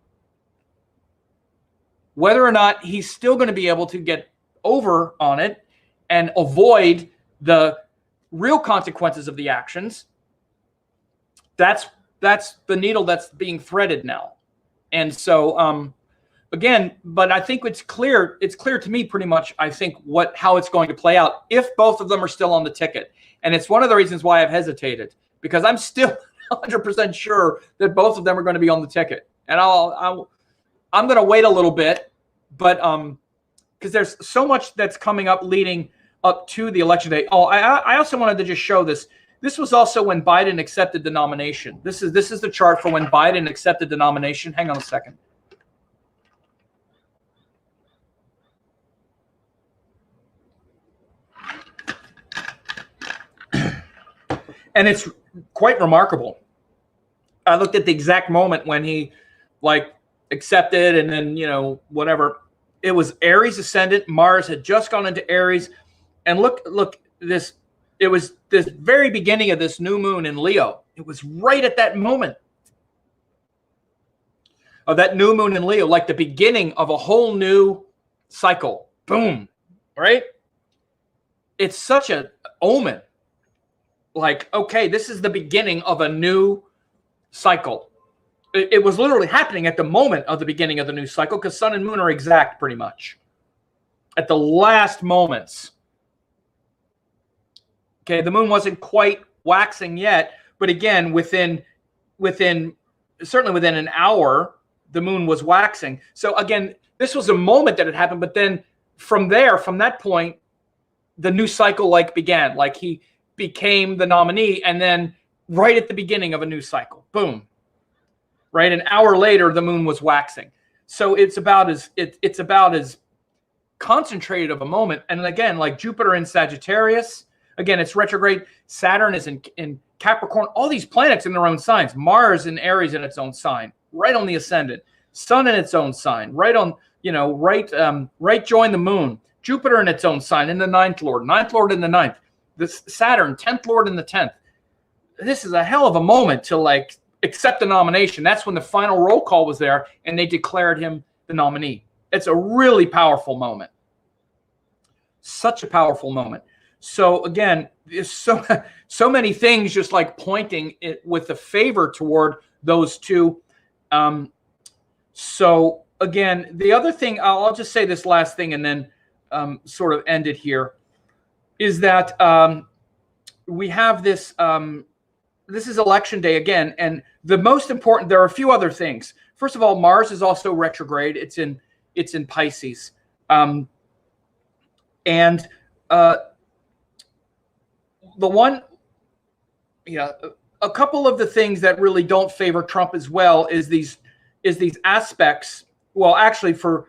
Whether or not he's still going to be able to get over on it and avoid the real consequences of the actions, that's the needle that's being threaded now. And so, again, but I think it's clear to me pretty much, I think, how it's going to play out if both of them are still on the ticket. And it's one of the reasons why I've hesitated, because I'm still 100% sure that both of them are going to be on the ticket. And I'm going to wait a little bit, but because there's so much that's coming up leading up to the election day. Oh, I also wanted to just show this. This was also when Biden accepted the nomination. This is the chart for when Biden accepted the nomination. Hang on a second. And it's quite remarkable. I looked at the exact moment when he accepted, and then, whatever. It was Aries ascendant. Mars had just gone into Aries. And look this. It was this very beginning of this new moon in Leo. It was right at that moment of that new moon in Leo, like the beginning of a whole new cycle. Boom. Right? It's such an omen. Okay, this is the beginning of a new cycle. It was literally happening at the moment of the beginning of the new cycle, because sun and moon are exact pretty much at the last moments. Okay, the moon wasn't quite waxing yet, but again, certainly within an hour, the moon was waxing. So again, this was a moment that had happened, but then from that point, the new cycle began. He became the nominee, and then right at the beginning of a new cycle, boom. Right, an hour later, the moon was waxing. So it's about as concentrated of a moment. And again, like Jupiter in Sagittarius, again, it's retrograde. Saturn is in Capricorn. All these planets in their own signs. Mars in Aries in its own sign, right on the ascendant. Sun in its own sign, right on, right join the moon. Jupiter in its own sign, in the ninth lord in the ninth. This Saturn, 10th lord in the 10th. This is a hell of a moment to accept the nomination. That's when the final roll call was there, and they declared him the nominee. It's a really powerful moment. Such a powerful moment. So again, there's so many things just pointing it with the favor toward those two. So again, the other thing, I'll just say this last thing and then sort of end it here, is that we have this. This is election day again, and the most important. There are a few other things. First of all, Mars is also retrograde. It's in Pisces, and a couple of the things that really don't favor Trump as well is these aspects. Well, actually, for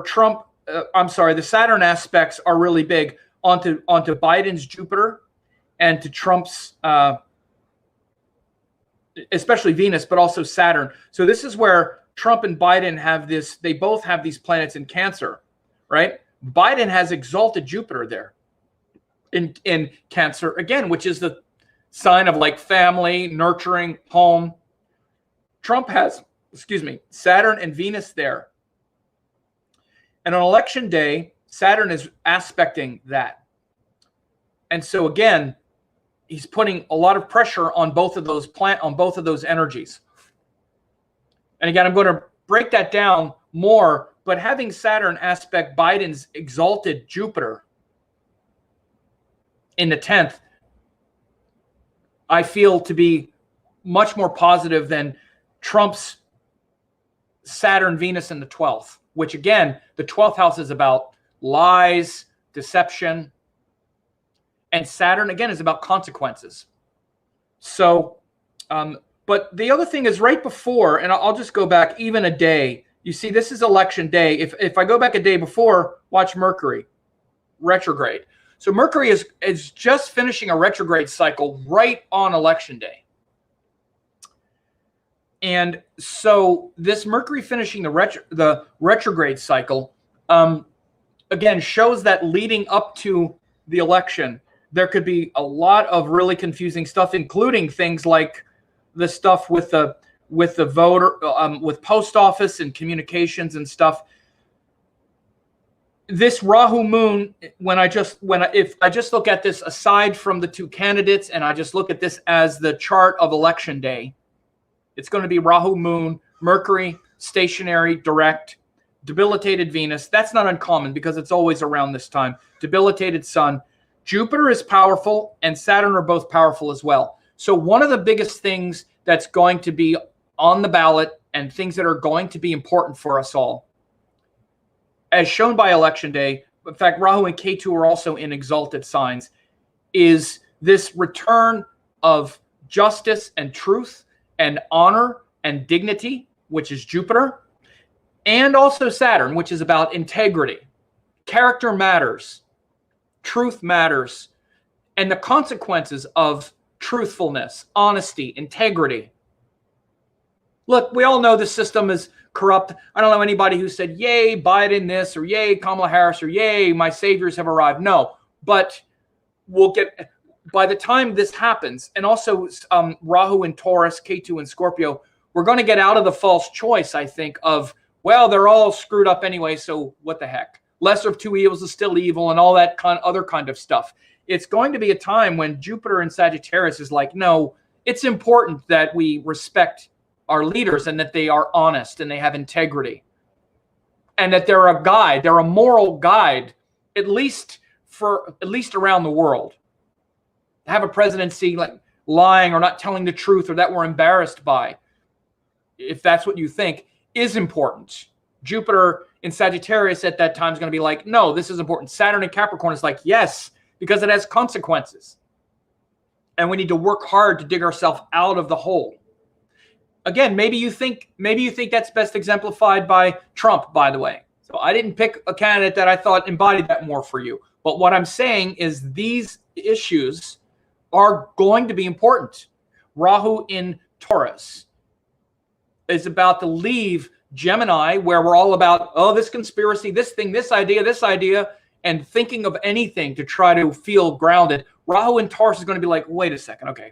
Trump, I'm sorry, the Saturn aspects are really big onto Biden's Jupiter and to Trump's, especially Venus, but also Saturn. So this is where Trump and Biden have this. They both have these planets in Cancer, right? Biden has exalted Jupiter there in Cancer again, which is the sign of family, nurturing, home. Trump has, Saturn and Venus there. And on election day, Saturn is aspecting that. And so again, he's putting a lot of pressure on both of those energies. And again, I'm going to break that down more, but having Saturn aspect Biden's exalted Jupiter in the 10th, I feel to be much more positive than Trump's Saturn Venus in the 12th, which again, the 12th house is about lies, deception, and Saturn again is about consequences. So, but the other thing is right before, and I'll just go back even a day You see, this is election day. If I go back a day before, watch Mercury retrograde. So Mercury is just finishing a retrograde cycle right on election day. And so this Mercury finishing the retrograde cycle, again, shows that leading up to the election, there could be a lot of really confusing stuff, including things like the stuff with the voter, with post office and communications and stuff. This Rahu moon, if I just look at this aside from the two candidates, and I just look at this as the chart of election day, it's going to be Rahu moon, Mercury, stationary, direct, debilitated Venus. That's not uncommon because it's always around this time. Debilitated Sun. Jupiter is powerful and Saturn are both powerful as well. So one of the biggest things that's going to be on the ballot and things that are going to be important for us all, as shown by election day, in fact, Rahu and Ketu are also in exalted signs, is this return of justice and truth and honor and dignity, which is Jupiter, and also Saturn, which is about integrity. Character matters. Truth matters. And the consequences of truthfulness, honesty, integrity. Look, we all know the system is corrupt. I don't know anybody who said, yay, Biden this, or yay, Kamala Harris, or yay, my saviors have arrived. No, but we'll get, by the time this happens, and also Rahu and Taurus, Ketu and Scorpio, we're going to get out of the false choice, I think, of, well, they're all screwed up anyway, so what the heck? Lesser of two evils is still evil and all that other kind of stuff. It's going to be a time when Jupiter in Sagittarius is like, no, it's important that we respect our leaders and that they are honest and they have integrity and that they're a guide, they're a moral guide, at least around the world. To have a presidency like lying or not telling the truth or that we're embarrassed by, if that's what you think, is important. Jupiter in Sagittarius at that time is going to be like, no, this is important. Saturn in Capricorn is like, yes, because it has consequences. And we need to work hard to dig ourselves out of the hole. Again, maybe you think that's best exemplified by Trump, by the way. So I didn't pick a candidate that I thought embodied that more for you. But what I'm saying is these issues are going to be important. Rahu in Taurus is about to leave Gemini, where we're all about, oh, this conspiracy, this thing, this idea, and thinking of anything to try to feel grounded. Rahu in Taurus is going to be like, wait a second, okay.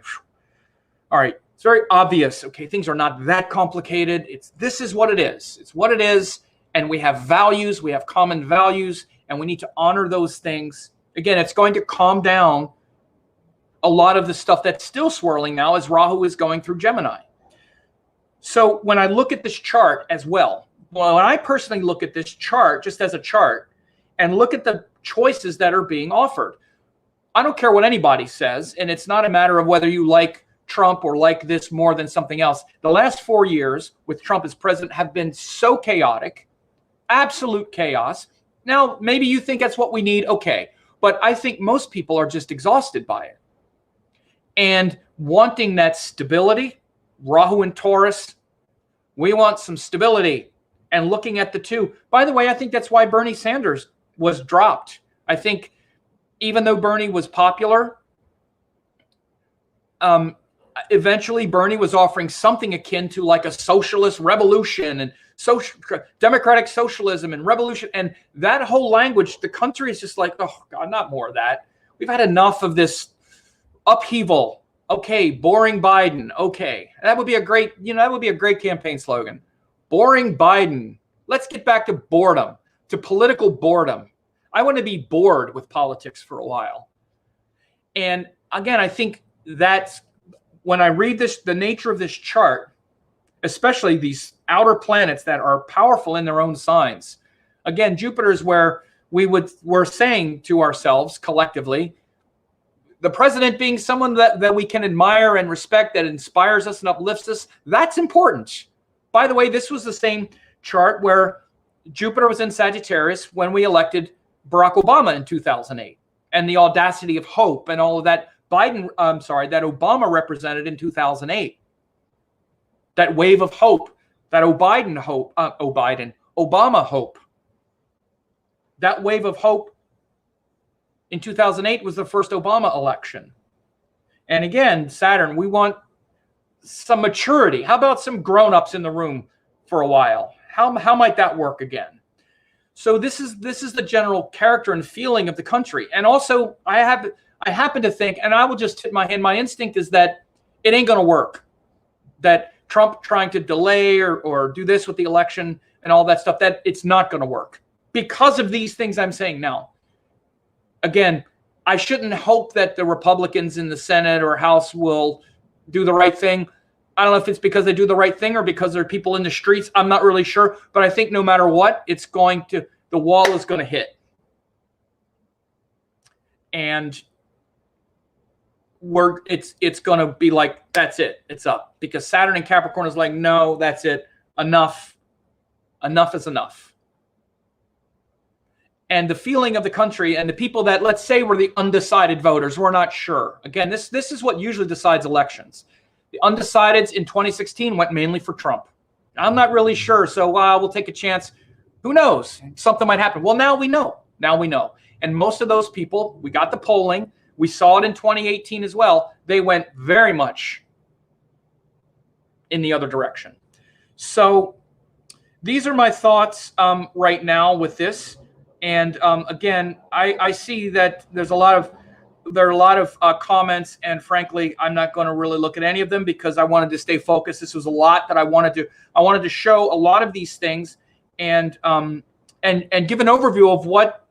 All right. It's very obvious. Okay, things are not that complicated. This is what it is. It's what it is. And we have values. We have common values. And we need to honor those things. Again, it's going to calm down a lot of the stuff that's still swirling now as Rahu is going through Gemini. So when I look at this chart as well, when I personally look at this chart just as a chart and look at the choices that are being offered, I don't care what anybody says. And it's not a matter of whether you like Trump or like this more than something else. The last 4 years with Trump as president have been so chaotic, absolute chaos. Now, maybe you think that's what we need. Okay. But I think most people are just exhausted by it and wanting that stability. Rahu and Taurus, we want some stability and looking at the two. By the way, I think that's why Bernie Sanders was dropped. I think even though Bernie was popular, eventually Bernie was offering something akin to like a socialist revolution and democratic socialism and revolution. And that whole language, the country is just like, oh God, not more of that. We've had enough of this upheaval. Okay, boring Biden. Okay, that would be a great, that would be a great campaign slogan. Boring Biden. Let's get back to boredom, to political boredom. I want to be bored with politics for a while. And again, I think that's when I read this, the nature of this chart, especially these outer planets that are powerful in their own signs. Again, Jupiter is where we're saying to ourselves collectively, the president being someone that we can admire and respect, that inspires us and uplifts us, that's important. By the way, this was the same chart where Jupiter was in Sagittarius when we elected Barack Obama in 2008, and the audacity of hope and all of that that Obama represented in 2008. That wave of hope that Obama hope. That wave of hope in 2008 was the first Obama election. And again, Saturn, we want some maturity. How about some grown-ups in the room for a while? How might that work again? So this is the general character and feeling of the country. And also, I happen to think, and I will just tip my hand, my instinct is that it ain't going to work. That Trump trying to delay or do this with the election and all that stuff, that it's not going to work because of these things I'm saying now. Again, I shouldn't hope that the Republicans in the Senate or House will do the right thing. I don't know if it's because they do the right thing or because there are people in the streets. I'm not really sure. But I think no matter what, the wall is going to hit. And it's going to be like, that's it. It's up. Because Saturn in Capricorn is like, no, that's it. Enough. Enough is enough. And the feeling of the country and the people that, let's say, were the undecided voters, we're not sure. Again, this is what usually decides elections. The undecideds in 2016 went mainly for Trump. I'm not really sure, so we'll take a chance. Who knows? Something might happen. Well, now we know. Now we know. And most of those people, we got the polling. We saw it in 2018 as well. They went very much in the other direction. So these are my thoughts right now with this. And again, I see that there are a lot of comments, and frankly, I'm not going to really look at any of them because I wanted to stay focused. This was a lot that I wanted to show a lot of these things and give an overview of what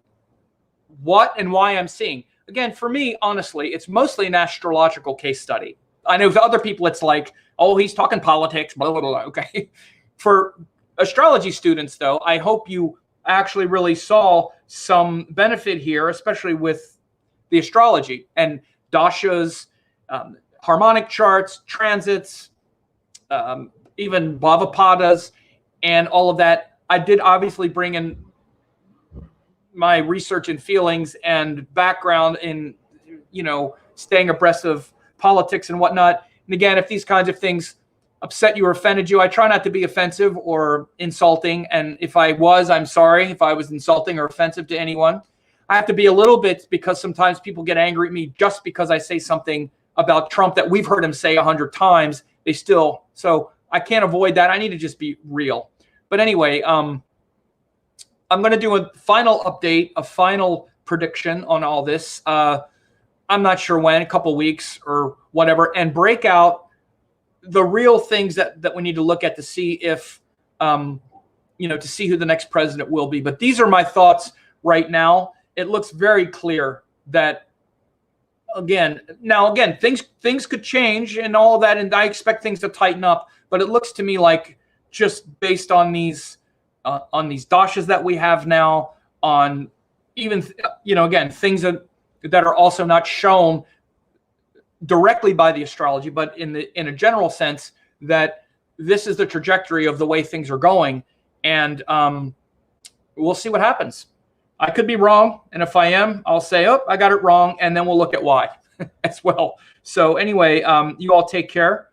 and why I'm seeing. Again, for me, honestly, it's mostly an astrological case study. I know for other people, it's like, oh, he's talking politics, blah, blah, blah. Okay. For astrology students, though, I hope you actually really saw some benefit here, especially with the astrology and dashas, harmonic charts, transits, even bhavapadas, and all of that. I did obviously bring in my research and feelings and background in, staying abreast of politics and whatnot. And again, if these kinds of things upset you or offended you, I try not to be offensive or insulting. And if I was, I'm sorry if I was insulting or offensive to anyone. I have to be a little bit because sometimes people get angry at me just because I say something about Trump that we've heard him say 100 times. So I can't avoid that. I need to just be real. But anyway, I'm going to do a final update, a final prediction on all this. I'm not sure when, a couple weeks or whatever, and break out the real things that we need to look at to see if, to see who the next president will be. But these are my thoughts right now. It looks very clear that, again, things could change and all of that, and I expect things to tighten up. But it looks to me like just based on these dashas that we have now, on even, again, things that are also not shown directly by the astrology, but in a general sense, that this is the trajectory of the way things are going, and we'll see what happens. I could be wrong, and if I am, I'll say, oh, I got it wrong, and then we'll look at why as well. So anyway, you all take care.